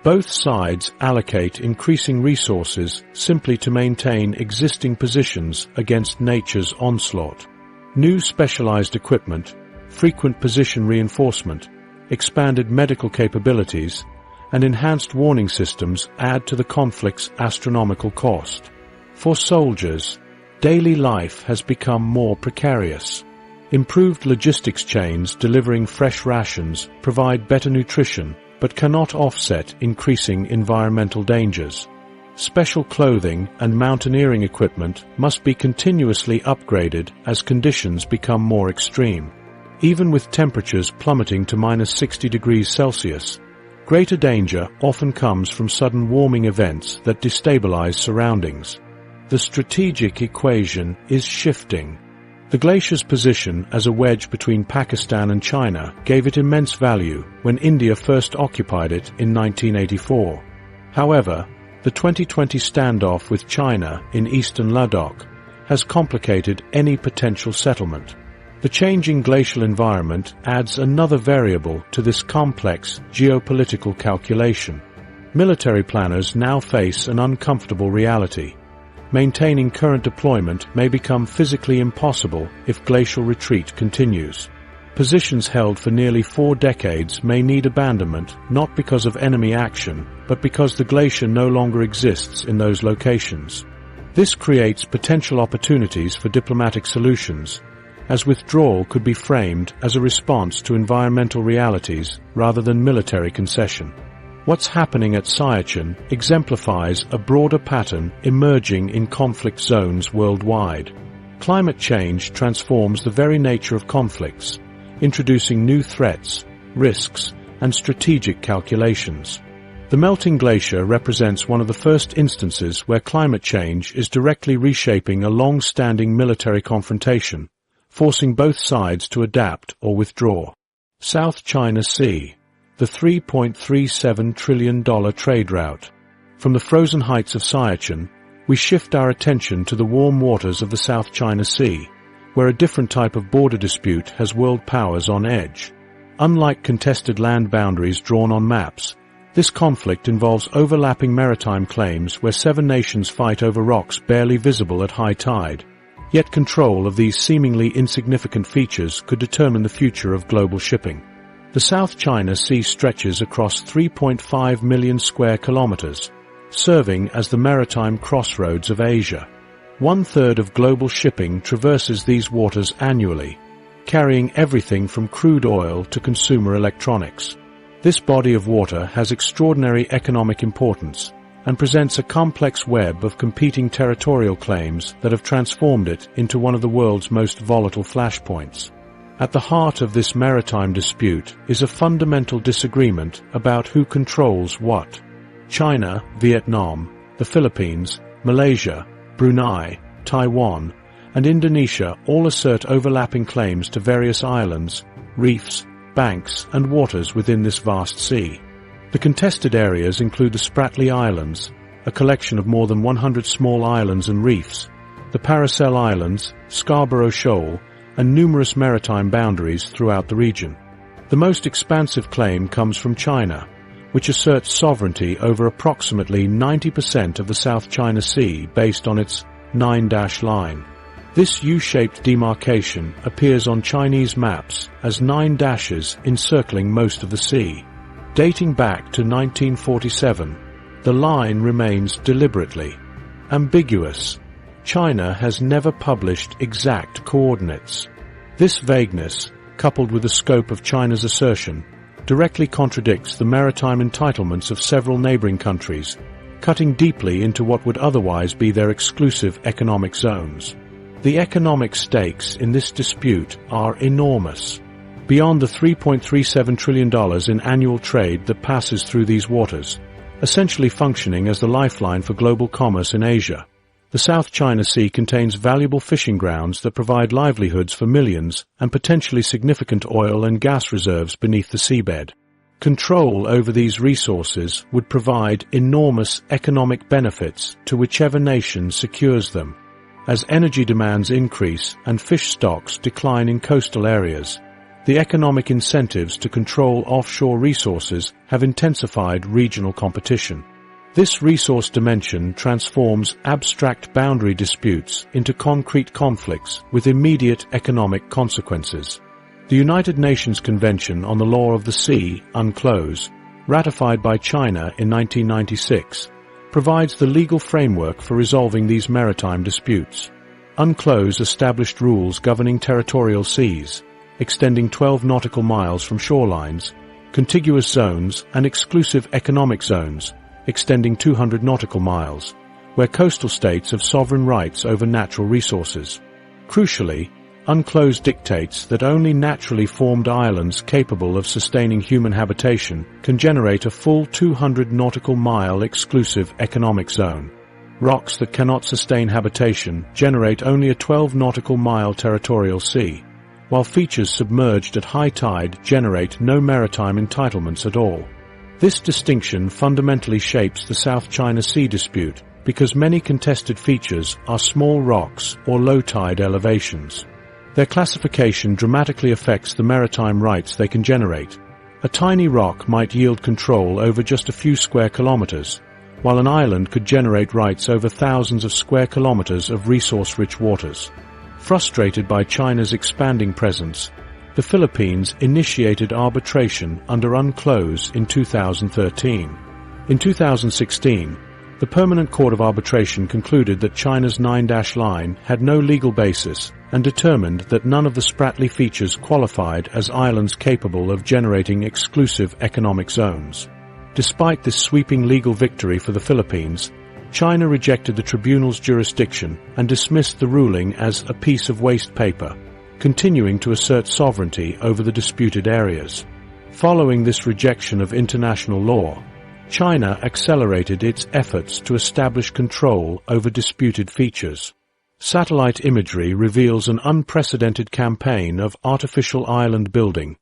Both sides allocate increasing resources simply to maintain existing positions against nature's onslaught. New specialized equipment, frequent position reinforcement, expanded medical capabilities, and enhanced warning systems add to the conflict's astronomical cost. For soldiers, daily life has become more precarious. Improved logistics chains delivering fresh rations provide better nutrition but cannot offset increasing environmental dangers. Special clothing and mountaineering equipment must be continuously upgraded as conditions become more extreme. Even with temperatures plummeting to -60 degrees Celsius, greater danger often comes from sudden warming events that destabilize surroundings. The strategic equation is shifting. The glacier's position as a wedge between Pakistan and China gave it immense value when India first occupied it in 1984. However, the 2020 standoff with China in eastern Ladakh has complicated any potential settlement. The changing glacial environment adds another variable to this complex geopolitical calculation. Military planners now face an uncomfortable reality. Maintaining current deployment may become physically impossible if glacial retreat continues. Positions held for nearly 4 decades may need abandonment not because of enemy action, but because the glacier no longer exists in those locations. This creates potential opportunities for diplomatic solutions, as withdrawal could be framed as a response to environmental realities rather than military concession. What's happening at Siachen exemplifies a broader pattern emerging in conflict zones worldwide. Climate change transforms the very nature of conflicts, introducing new threats, risks, and strategic calculations. The melting glacier represents one of the first instances where climate change is directly reshaping a long-standing military confrontation, forcing both sides to adapt or withdraw. South China Sea, the $3.37 trillion trade route. From the frozen heights of Siachen, we shift our attention to the warm waters of the South China Sea, where a different type of border dispute has world powers on edge. Unlike contested land boundaries drawn on maps, this conflict involves overlapping maritime claims where 7 nations fight over rocks barely visible at high tide. Yet control of these seemingly insignificant features could determine the future of global shipping. The South China Sea stretches across 3.5 million square kilometers, serving as the maritime crossroads of Asia. 1/3 of global shipping traverses these waters annually, carrying everything from crude oil to consumer electronics. This body of water has extraordinary economic importance and presents a complex web of competing territorial claims that have transformed it into one of the world's most volatile flashpoints. At the heart of this maritime dispute is a fundamental disagreement about who controls what. China, Vietnam, the Philippines, Malaysia, Brunei, Taiwan, and Indonesia all assert overlapping claims to various islands, reefs, banks, and waters within this vast sea. The contested areas include the Spratly Islands, a collection of more than 100 small islands and reefs, the Paracel Islands, Scarborough Shoal, and numerous maritime boundaries throughout the region. The most expansive claim comes from China, which asserts sovereignty over approximately 90% of the South China Sea based on its 9-dash line. This U-shaped demarcation appears on Chinese maps as 9 dashes encircling most of the sea. Dating back to 1947, the line remains deliberately ambiguous. China has never published exact coordinates. This vagueness, coupled with the scope of China's assertion, directly contradicts the maritime entitlements of several neighboring countries, cutting deeply into what would otherwise be their exclusive economic zones. The economic stakes in this dispute are enormous. Beyond the $3.37 trillion in annual trade that passes through these waters, essentially functioning as the lifeline for global commerce in Asia, the South China Sea contains valuable fishing grounds that provide livelihoods for millions and potentially significant oil and gas reserves beneath the seabed. Control over these resources would provide enormous economic benefits to whichever nation secures them. As energy demands increase and fish stocks decline in coastal areas, the economic incentives to control offshore resources have intensified regional competition. This resource dimension transforms abstract boundary disputes into concrete conflicts with immediate economic consequences. The United Nations Convention on the Law of the Sea, UNCLOS, ratified by China in 1996, provides the legal framework for resolving these maritime disputes. UNCLOS established rules governing territorial seas, extending 12 nautical miles from shorelines, contiguous zones, and exclusive economic zones, extending 200 nautical miles, where coastal states have sovereign rights over natural resources. Crucially, UNCLOS dictates that only naturally formed islands capable of sustaining human habitation can generate a full 200 nautical mile exclusive economic zone. Rocks that cannot sustain habitation generate only a 12 nautical mile territorial sea, while features submerged at high tide generate no maritime entitlements at all. This distinction fundamentally shapes the South China Sea dispute because many contested features are small rocks or low tide elevations. Their classification dramatically affects the maritime rights they can generate. A tiny rock might yield control over just a few square kilometers, while an island could generate rights over thousands of square kilometers of resource-rich waters. Frustrated by China's expanding presence, the Philippines initiated arbitration under UNCLOS in 2013. In 2016, the Permanent Court of Arbitration concluded that China's 9-dash line had no legal basis and determined that none of the Spratly features qualified as islands capable of generating exclusive economic zones. Despite this sweeping legal victory for the Philippines, China rejected the tribunal's jurisdiction and dismissed the ruling as a piece of waste paper, continuing to assert sovereignty over the disputed areas. Following this rejection of international law, China accelerated its efforts to establish control over disputed features. Satellite imagery reveals an unprecedented campaign of artificial island building,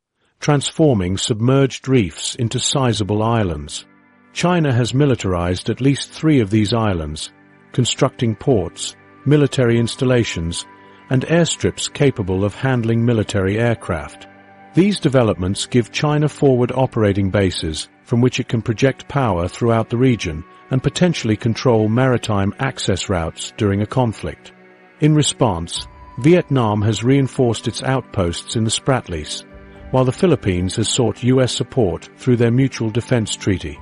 transforming submerged reefs into sizable islands. China has militarized at least 3 of these islands, constructing ports, military installations, and airstrips capable of handling military aircraft. These developments give China forward operating bases from which it can project power throughout the region and potentially control maritime access routes during a conflict. In response, Vietnam has reinforced its outposts in the Spratlys, while the Philippines has sought U.S. support through their Mutual Defense Treaty.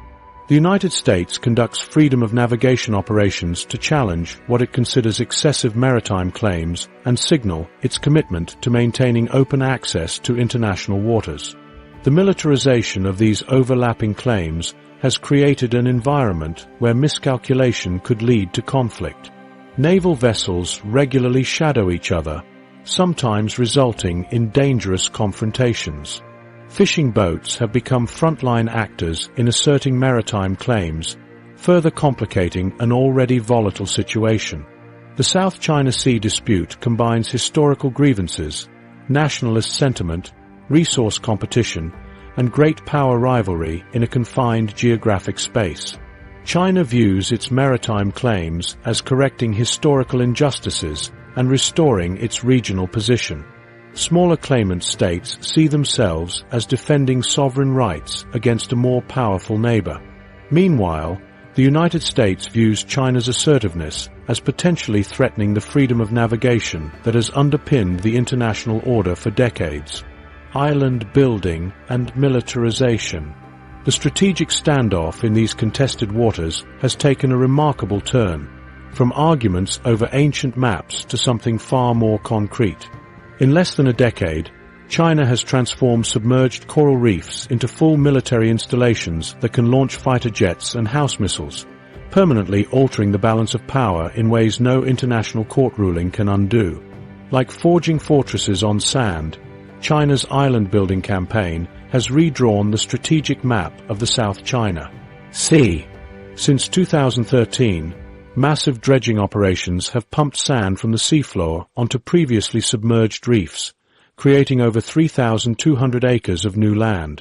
The United States conducts freedom of navigation operations to challenge what it considers excessive maritime claims and signal its commitment to maintaining open access to international waters. The militarization of these overlapping claims has created an environment where miscalculation could lead to conflict. Naval vessels regularly shadow each other, sometimes resulting in dangerous confrontations. Fishing boats have become frontline actors in asserting maritime claims, further complicating an already volatile situation. The South China Sea dispute combines historical grievances, nationalist sentiment, resource competition, and great power rivalry in a confined geographic space. China views its maritime claims as correcting historical injustices and restoring its regional position. Smaller claimant states see themselves as defending sovereign rights against a more powerful neighbor. Meanwhile, the United States views China's assertiveness as potentially threatening the freedom of navigation that has underpinned the international order for decades. Island building and militarization. The strategic standoff in these contested waters has taken a remarkable turn, from arguments over ancient maps to something far more concrete. In less than a decade, China has transformed submerged coral reefs into full military installations that can launch fighter jets and house missiles, permanently altering the balance of power in ways no international court ruling can undo. Like forging fortresses on sand, China's island-building campaign has redrawn the strategic map of the South China Sea. Since 2013, massive dredging operations have pumped sand from the seafloor onto previously submerged reefs, creating over 3,200 acres of new land.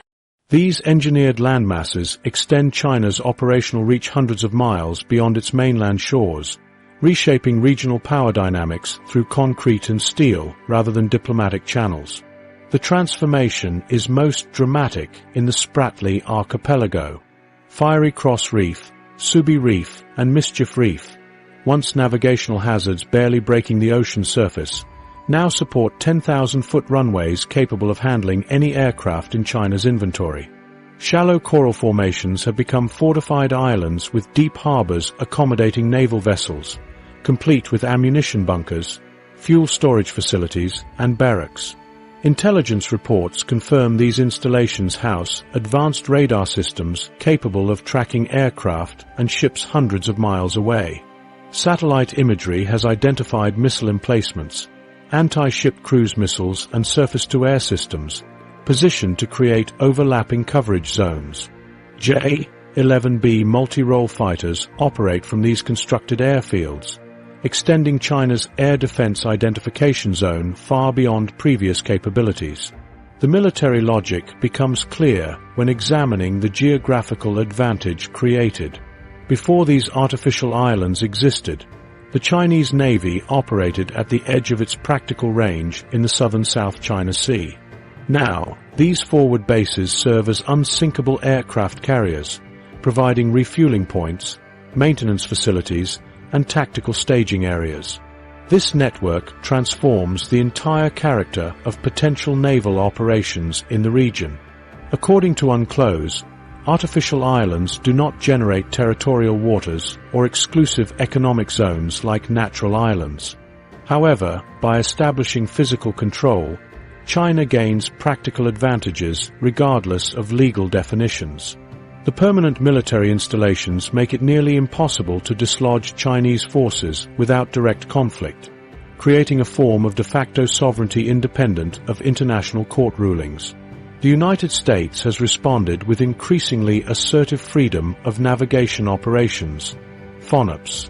These engineered landmasses extend China's operational reach hundreds of miles beyond its mainland shores, reshaping regional power dynamics through concrete and steel rather than diplomatic channels. The transformation is most dramatic in the Spratly archipelago. Fiery Cross Reef, Subi Reef, and Mischief Reef, once navigational hazards barely breaking the ocean surface, now support 10,000-foot runways capable of handling any aircraft in China's inventory. Shallow coral formations have become fortified islands with deep harbors accommodating naval vessels, complete with ammunition bunkers, fuel storage facilities, and barracks. Intelligence reports confirm these installations house advanced radar systems capable of tracking aircraft and ships hundreds of miles away. Satellite imagery has identified missile emplacements, anti-ship cruise missiles and surface-to-air systems, positioned to create overlapping coverage zones. J-11B multi-role fighters operate from these constructed airfields, extending China's air defense identification zone far beyond previous capabilities. The military logic becomes clear when examining the geographical advantage created. Before these artificial islands existed, the Chinese Navy operated at the edge of its practical range in the southern South China Sea. Now, these forward bases serve as unsinkable aircraft carriers, providing refueling points, maintenance facilities, and tactical staging areas. This network transforms the entire character of potential naval operations in the region. According to UNCLOS, artificial islands do not generate territorial waters or exclusive economic zones like natural islands. However, by establishing physical control, China gains practical advantages regardless of legal definitions. The permanent military installations make it nearly impossible to dislodge Chinese forces without direct conflict, creating a form of de facto sovereignty independent of international court rulings. The United States has responded with increasingly assertive freedom of navigation operations, FONOPs.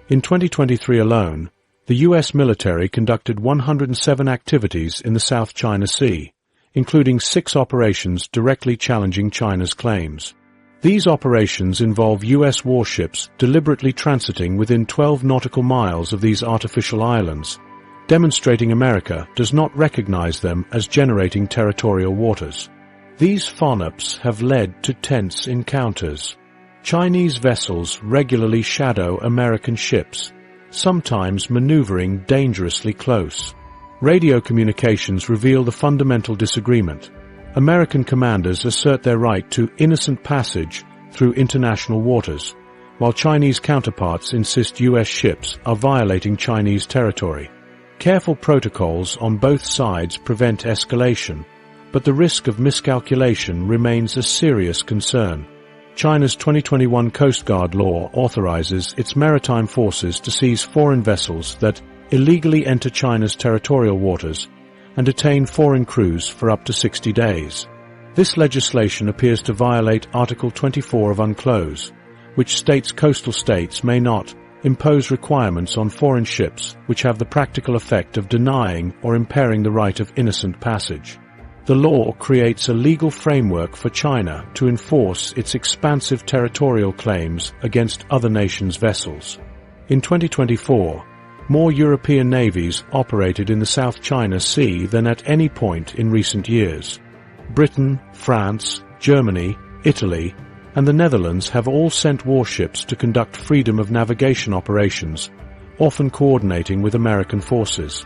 In 2023 alone, the U.S. military conducted 107 activities in the South China Sea, including 6 operations directly challenging China's claims. These operations involve U.S. warships deliberately transiting within 12 nautical miles of these artificial islands, demonstrating America does not recognize them as generating territorial waters. These FONUPs have led to tense encounters. Chinese vessels regularly shadow American ships, sometimes maneuvering dangerously close. Radio communications reveal the fundamental disagreement. American commanders assert their right to innocent passage through international waters, while Chinese counterparts insist U.S. ships are violating Chinese territory. Careful protocols on both sides prevent escalation, but the risk of miscalculation remains a serious concern. China's 2021 Coast Guard law authorizes its maritime forces to seize foreign vessels that illegally enter China's territorial waters and detain foreign crews for up to 60 days. This legislation appears to violate Article 24 of UNCLOS, which states coastal states may not impose requirements on foreign ships which have the practical effect of denying or impairing the right of innocent passage. The law creates a legal framework for China to enforce its expansive territorial claims against other nations' vessels. In 2024, more European navies operated in the South China Sea than at any point in recent years. Britain, France, Germany, Italy, and the Netherlands have all sent warships to conduct freedom of navigation operations, often coordinating with American forces.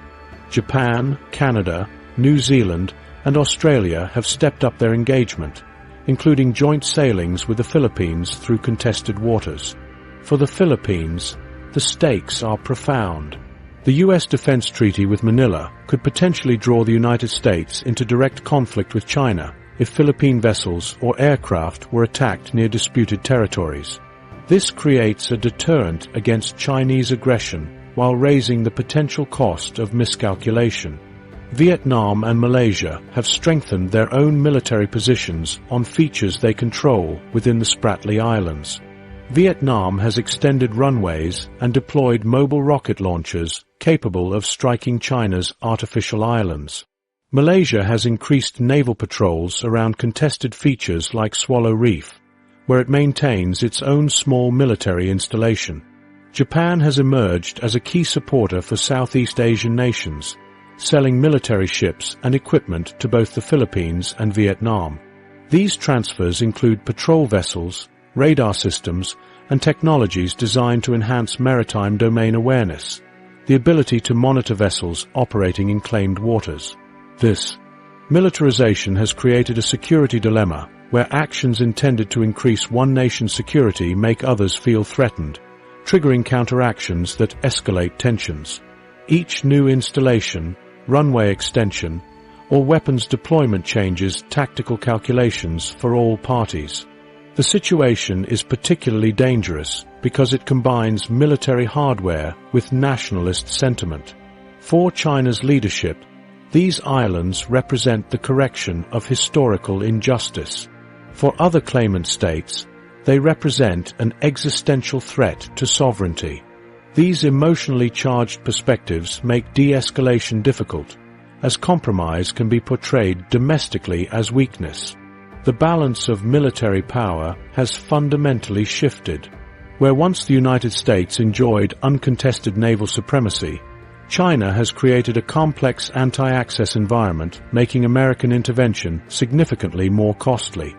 Japan, Canada, New Zealand, and Australia have stepped up their engagement, including joint sailings with the Philippines through contested waters. For the Philippines, the stakes are profound. The U.S. Defense Treaty with Manila could potentially draw the United States into direct conflict with China if Philippine vessels or aircraft were attacked near disputed territories. This creates a deterrent against Chinese aggression while raising the potential cost of miscalculation. Vietnam and Malaysia have strengthened their own military positions on features they control within the Spratly Islands. Vietnam has extended runways and deployed mobile rocket launchers capable of striking China's artificial islands. Malaysia has increased naval patrols around contested features like Swallow Reef, where it maintains its own small military installation. Japan has emerged as a key supporter for Southeast Asian nations, selling military ships and equipment to both the Philippines and Vietnam. These transfers include patrol vessels, radar systems, and technologies designed to enhance maritime domain awareness, the ability to monitor vessels operating in claimed waters. This militarization has created a security dilemma where actions intended to increase one nation's security make others feel threatened, triggering counteractions that escalate tensions. Each new installation, runway extension, or weapons deployment changes tactical calculations for all parties. The situation is particularly dangerous because it combines military hardware with nationalist sentiment. For China's leadership, these islands represent the correction of historical injustice. For other claimant states, they represent an existential threat to sovereignty. These emotionally charged perspectives make de-escalation difficult, as compromise can be portrayed domestically as weakness. The balance of military power has fundamentally shifted. Where once the United States enjoyed uncontested naval supremacy, China has created a complex anti-access environment, making American intervention significantly more costly.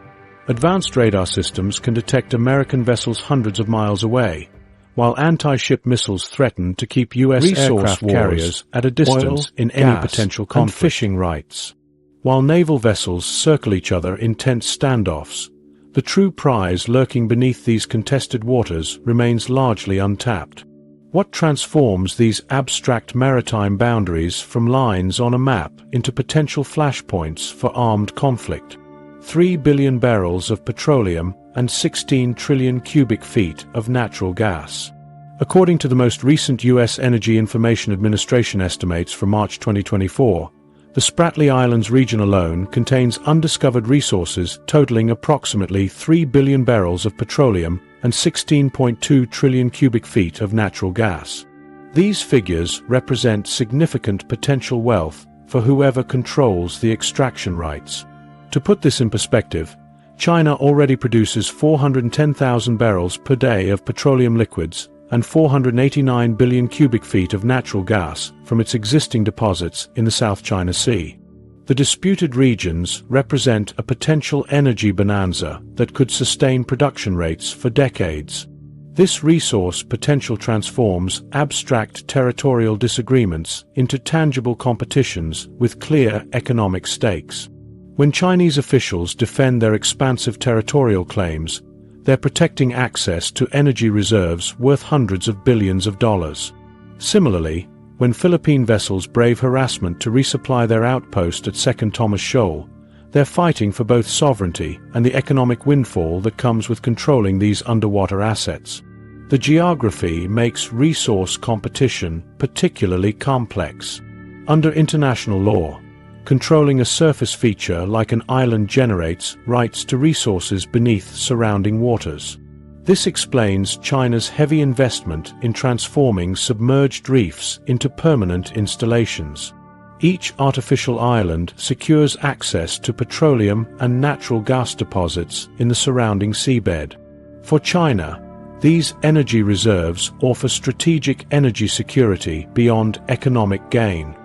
Advanced radar systems can detect American vessels hundreds of miles away, while anti-ship missiles threaten to keep U.S. aircraft carriers at a distance in any potential conflict. And fishing rights. While naval vessels circle each other in tense standoffs, the true prize lurking beneath these contested waters remains largely untapped. What transforms these abstract maritime boundaries from lines on a map into potential flashpoints for armed conflict? 3 billion barrels of petroleum and 16 trillion cubic feet of natural gas. According to the most recent U.S. Energy Information Administration estimates for March 2024, the Spratly Islands region alone contains undiscovered resources totaling approximately 3 billion barrels of petroleum and 16.2 trillion cubic feet of natural gas. These figures represent significant potential wealth for whoever controls the extraction rights. To put this in perspective, China already produces 410,000 barrels per day of petroleum liquids and 489 billion cubic feet of natural gas from its existing deposits in the South China Sea. The disputed regions represent a potential energy bonanza that could sustain production rates for decades. This resource potential transforms abstract territorial disagreements into tangible competitions with clear economic stakes. When Chinese officials defend their expansive territorial claims, they're protecting access to energy reserves worth hundreds of billions of dollars. Similarly, when Philippine vessels brave harassment to resupply their outpost at Second Thomas Shoal, they're fighting for both sovereignty and the economic windfall that comes with controlling these underwater assets. The geography makes resource competition particularly complex. Under international law, controlling a surface feature like an island generates rights to resources beneath surrounding waters. This explains China's heavy investment in transforming submerged reefs into permanent installations. Each artificial island secures access to petroleum and natural gas deposits in the surrounding seabed. For China, these energy reserves offer strategic energy security beyond economic gain.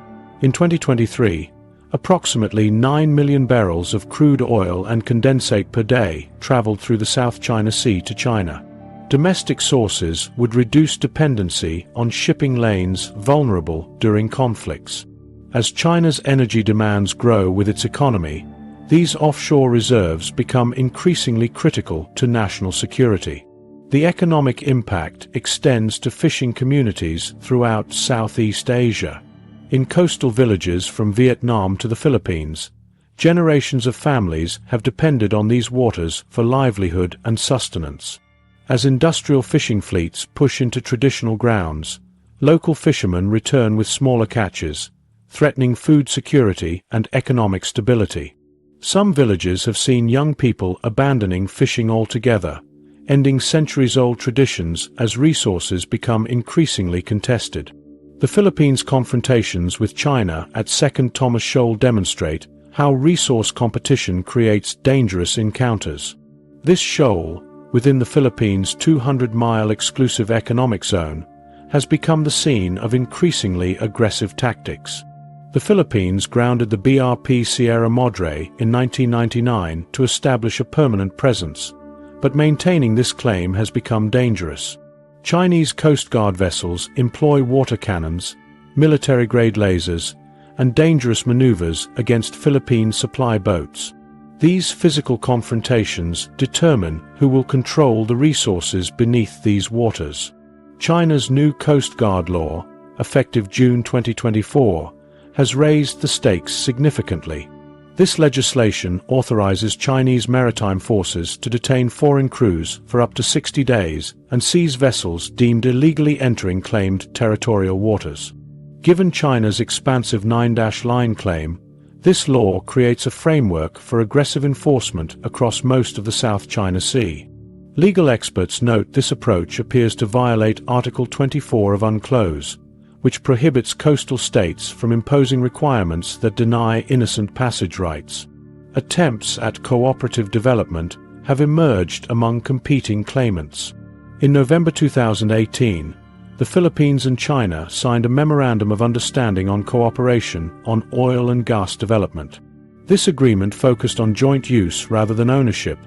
In 2023, approximately 9 million barrels of crude oil and condensate per day traveled through the South China Sea to China. Domestic sources would reduce dependency on shipping lanes vulnerable during conflicts. As China's energy demands grow with its economy, these offshore reserves become increasingly critical to national security. The economic impact extends to fishing communities throughout Southeast Asia. In coastal villages from Vietnam to the Philippines, generations of families have depended on these waters for livelihood and sustenance. As industrial fishing fleets push into traditional grounds, local fishermen return with smaller catches, threatening food security and economic stability. Some villages have seen young people abandoning fishing altogether, ending centuries-old traditions as resources become increasingly contested. The Philippines' confrontations with China at Second Thomas Shoal demonstrate how resource competition creates dangerous encounters. This shoal, within the Philippines' 200-mile exclusive economic zone, has become the scene of increasingly aggressive tactics. The Philippines grounded the BRP Sierra Madre in 1999 to establish a permanent presence, but maintaining this claim has become dangerous. Chinese Coast Guard vessels employ water cannons, military-grade lasers, and dangerous maneuvers against Philippine supply boats. These physical confrontations determine who will control the resources beneath these waters. China's new Coast Guard law, effective June 2024, has raised the stakes significantly. This legislation authorizes Chinese maritime forces to detain foreign crews for up to 60 days and seize vessels deemed illegally entering claimed territorial waters. Given China's expansive 9-line claim, this law creates a framework for aggressive enforcement across most of the South China Sea. Legal experts note this approach appears to violate Article 24 of UNCLOS, which prohibits coastal states from imposing requirements that deny innocent passage rights. Attempts at cooperative development have emerged among competing claimants. In November 2018, the Philippines and China signed a Memorandum of Understanding on Cooperation on Oil and Gas Development. This agreement focused on joint use rather than ownership,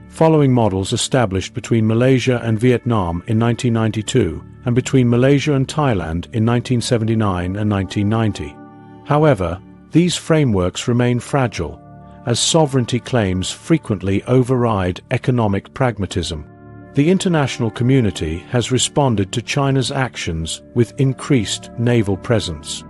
following models established between Malaysia and Vietnam in 1992 and between Malaysia and Thailand in 1979 and 1990. However, these frameworks remain fragile, as sovereignty claims frequently override economic pragmatism. The international community has responded to China's actions with increased naval presence.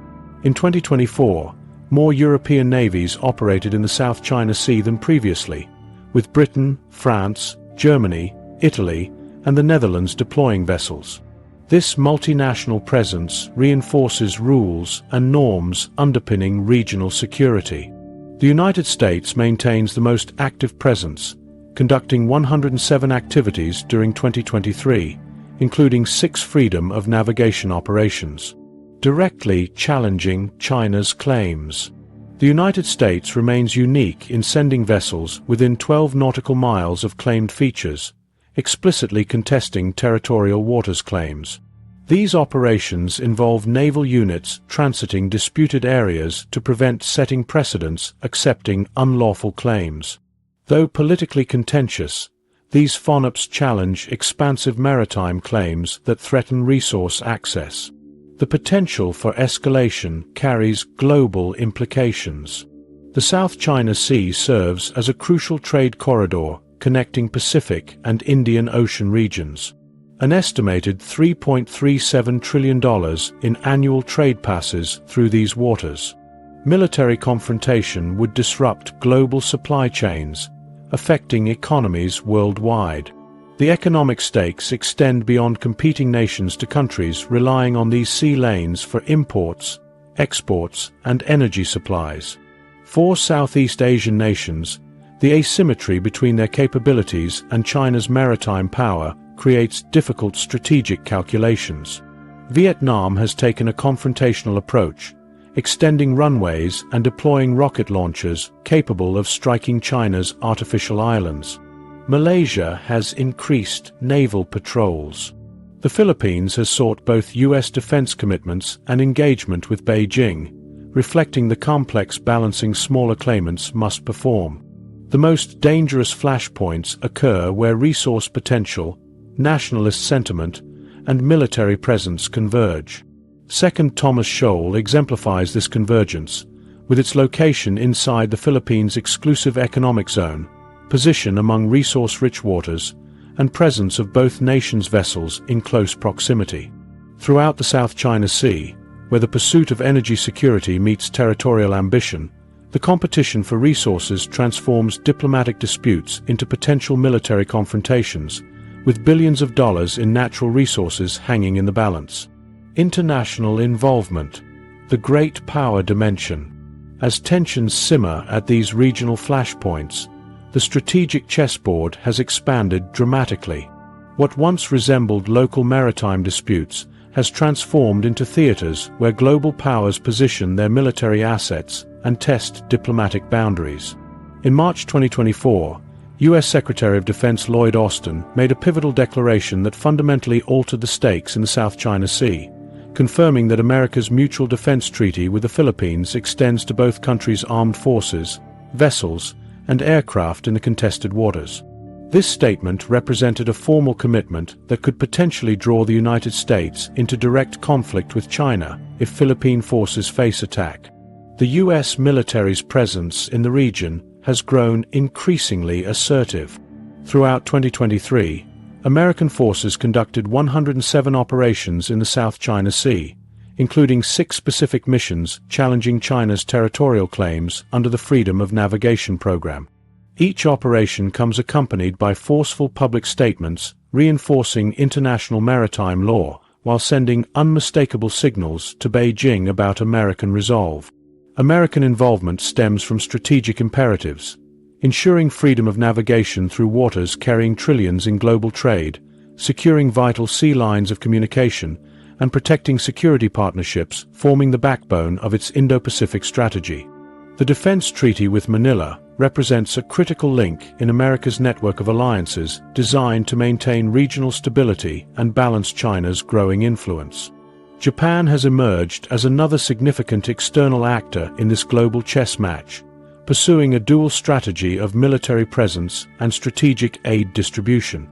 In 2024, more European navies operated in the South China Sea than previously, with Britain, France, Germany, Italy, and the Netherlands deploying vessels. This multinational presence reinforces rules and norms underpinning regional security. The United States maintains the most active presence, conducting 107 activities during 2023, including 6 freedom of navigation operations, directly challenging China's claims. The United States remains unique in sending vessels within 12 nautical miles of claimed features, explicitly contesting territorial waters claims. These operations involve naval units transiting disputed areas to prevent setting precedents accepting unlawful claims. Though politically contentious, these FONUPs challenge expansive maritime claims that threaten resource access. The potential for escalation carries global implications. The South China Sea serves as a crucial trade corridor connecting Pacific and Indian Ocean regions. An estimated $3.37 trillion in annual trade passes through these waters. Military confrontation would disrupt global supply chains, affecting economies worldwide. The economic stakes extend beyond competing nations to countries relying on these sea lanes for imports, exports, and energy supplies. For Southeast Asian nations, the asymmetry between their capabilities and China's maritime power creates difficult strategic calculations. Vietnam has taken a confrontational approach, extending runways and deploying rocket launchers capable of striking China's artificial islands. Malaysia has increased naval patrols. The Philippines has sought both U.S. defense commitments and engagement with Beijing, reflecting the complex balancing smaller claimants must perform. The most dangerous flashpoints occur where resource potential, nationalist sentiment, and military presence converge. Second Thomas Shoal exemplifies this convergence, with its location inside the Philippines' exclusive economic zone, position among resource-rich waters, and presence of both nations' vessels in close proximity. Throughout the South China Sea, where the pursuit of energy security meets territorial ambition, the competition for resources transforms diplomatic disputes into potential military confrontations, with billions of dollars in natural resources hanging in the balance. International involvement, the great power dimension. As tensions simmer at these regional flashpoints, the strategic chessboard has expanded dramatically. What once resembled local maritime disputes has transformed into theaters where global powers position their military assets and test diplomatic boundaries. In March 2024, U.S. Secretary of Defense Lloyd Austin made a pivotal declaration that fundamentally altered the stakes in the South China Sea, confirming that America's mutual defense treaty with the Philippines extends to both countries' armed forces, vessels, and aircraft in the contested waters. This statement represented a formal commitment that could potentially draw the United States into direct conflict with China if Philippine forces face attack. The U.S. military's presence in the region has grown increasingly assertive. Throughout 2023, American forces conducted 107 operations in the South China Sea, including 6 specific missions challenging China's territorial claims under the Freedom of Navigation program. Each operation comes accompanied by forceful public statements reinforcing international maritime law while sending unmistakable signals to Beijing about American resolve. American involvement stems from strategic imperatives, ensuring freedom of navigation through waters carrying trillions in global trade, securing vital sea lines of communication, and protecting security partnerships forming the backbone of its Indo-Pacific strategy. The defense treaty with Manila represents a critical link in America's network of alliances designed to maintain regional stability and balance China's growing influence. Japan has emerged as another significant external actor in this global chess match, pursuing a dual strategy of military presence and strategic aid distribution.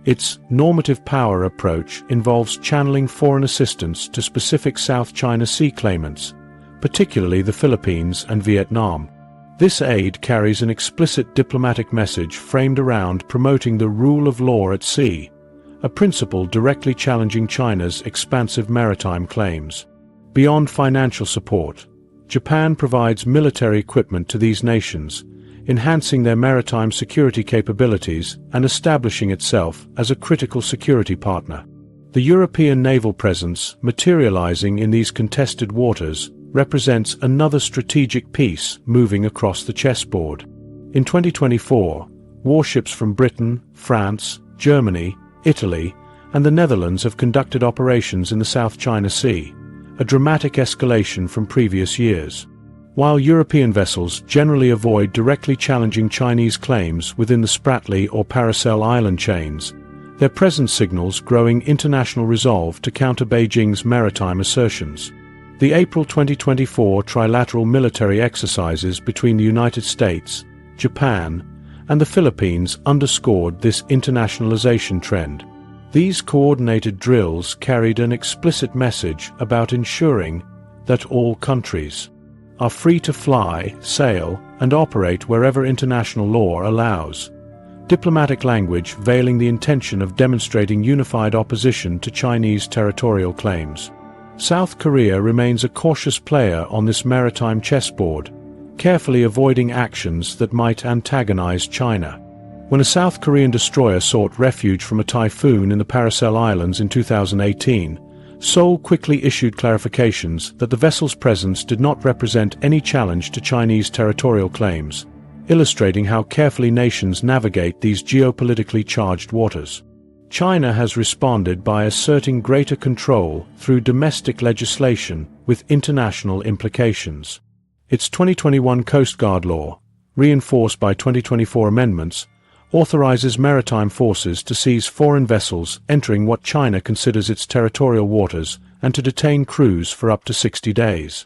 Its normative power approach involves channeling foreign assistance to specific South China Sea claimants, particularly the Philippines and Vietnam. This aid carries an explicit diplomatic message framed around promoting the rule of law at sea, a principle directly challenging China's expansive maritime claims. Beyond financial support, Japan provides military equipment to these nations, enhancing their maritime security capabilities and establishing itself as a critical security partner. The European naval presence, materializing in these contested waters, represents another strategic piece moving across the chessboard. In 2024, warships from Britain, France, Germany, Italy, and the Netherlands have conducted operations in the South China Sea, a dramatic escalation from previous years. While European vessels generally avoid directly challenging Chinese claims within the Spratly or Paracel Island chains, their presence signals growing international resolve to counter Beijing's maritime assertions. The April 2024 trilateral military exercises between the United States, Japan, and the Philippines underscored this internationalization trend. These coordinated drills carried an explicit message about ensuring that all countries are free to fly, sail, and operate wherever international law allows. Diplomatic language veiling the intention of demonstrating unified opposition to Chinese territorial claims. South Korea remains a cautious player on this maritime chessboard, carefully avoiding actions that might antagonize China. When a South Korean destroyer sought refuge from a typhoon in the Paracel Islands in 2018, Seoul quickly issued clarifications that the vessel's presence did not represent any challenge to Chinese territorial claims, illustrating how carefully nations navigate these geopolitically charged waters. China has responded by asserting greater control through domestic legislation with international implications. Its 2021 Coast Guard law, reinforced by 2024 amendments, authorizes maritime forces to seize foreign vessels entering what China considers its territorial waters and to detain crews for up to 60 days.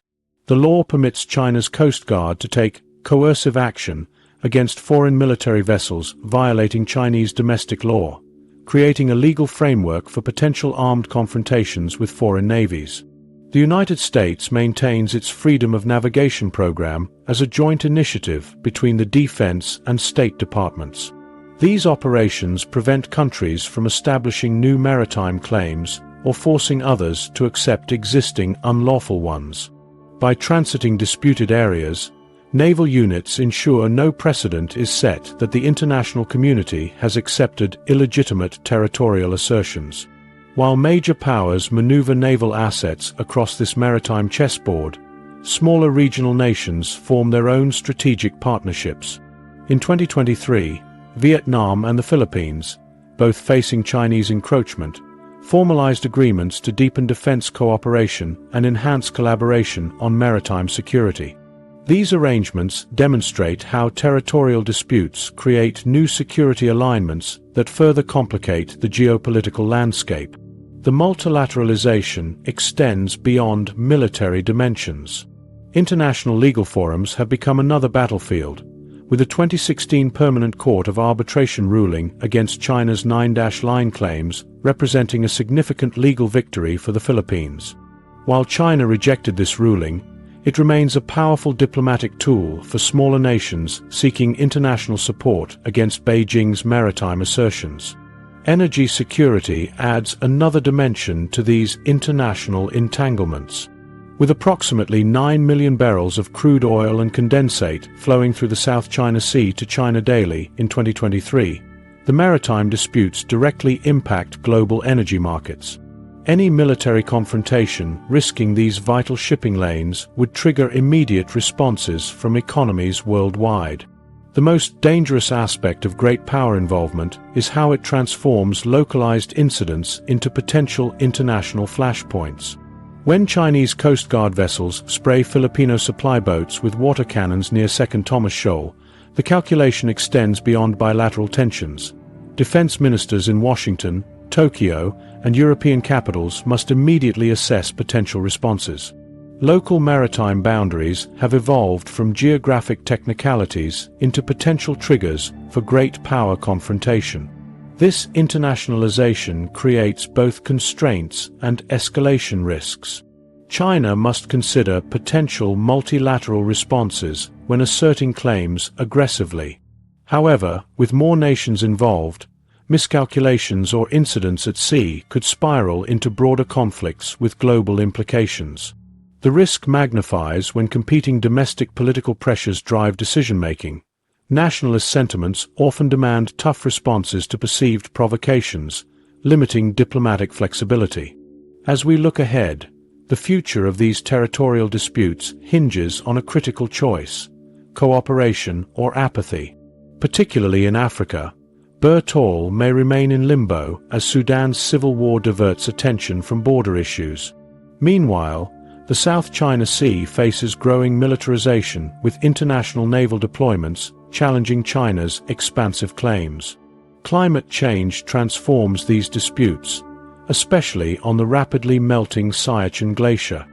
The law permits China's Coast Guard to take coercive action against foreign military vessels violating Chinese domestic law, creating a legal framework for potential armed confrontations with foreign navies. The United States maintains its Freedom of Navigation program as a joint initiative between the Defense and State Departments. These operations prevent countries from establishing new maritime claims or forcing others to accept existing unlawful ones. By transiting disputed areas, naval units ensure no precedent is set that the international community has accepted illegitimate territorial assertions. While major powers maneuver naval assets across this maritime chessboard, smaller regional nations form their own strategic partnerships. In 2023, Vietnam and the Philippines, both facing Chinese encroachment, formalized agreements to deepen defense cooperation and enhance collaboration on maritime security. These arrangements demonstrate how territorial disputes create new security alignments that further complicate the geopolitical landscape. The multilateralization extends beyond military dimensions. International legal forums have become another battlefield, with the 2016 Permanent Court of Arbitration ruling against China's 9-line claims representing a significant legal victory for the Philippines. While China rejected this ruling, it remains a powerful diplomatic tool for smaller nations seeking international support against Beijing's maritime assertions. Energy security adds another dimension to these international entanglements. With approximately 9 million barrels of crude oil and condensate flowing through the South China Sea to China daily in 2023, the maritime disputes directly impact global energy markets. Any military confrontation risking these vital shipping lanes would trigger immediate responses from economies worldwide. The most dangerous aspect of great power involvement is how it transforms localized incidents into potential international flashpoints. When Chinese Coast Guard vessels spray Filipino supply boats with water cannons near Second Thomas Shoal, the calculation extends beyond bilateral tensions. Defense ministers in Washington, Tokyo, and European capitals must immediately assess potential responses. Local maritime boundaries have evolved from geographic technicalities into potential triggers for great power confrontation. This internationalization creates both constraints and escalation risks. China must consider potential multilateral responses when asserting claims aggressively. However, with more nations involved, miscalculations or incidents at sea could spiral into broader conflicts with global implications. The risk magnifies when competing domestic political pressures drive decision-making. Nationalist sentiments often demand tough responses to perceived provocations, limiting diplomatic flexibility. As we look ahead, the future of these territorial disputes hinges on a critical choice: cooperation or apathy. Particularly in Africa, Berthol may remain in limbo as Sudan's civil war diverts attention from border issues. Meanwhile, The South China Sea faces growing militarization, with international naval deployments challenging China's expansive claims. Climate change transforms these disputes, especially on the rapidly melting Siachen Glacier.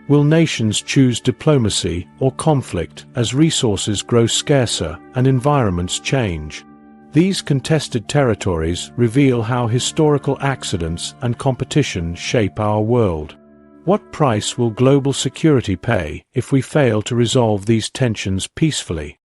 Will nations choose diplomacy or conflict as resources grow scarcer and environments change? These contested territories reveal how historical accidents and competition shape our world. What price will global security pay if we fail to resolve these tensions peacefully?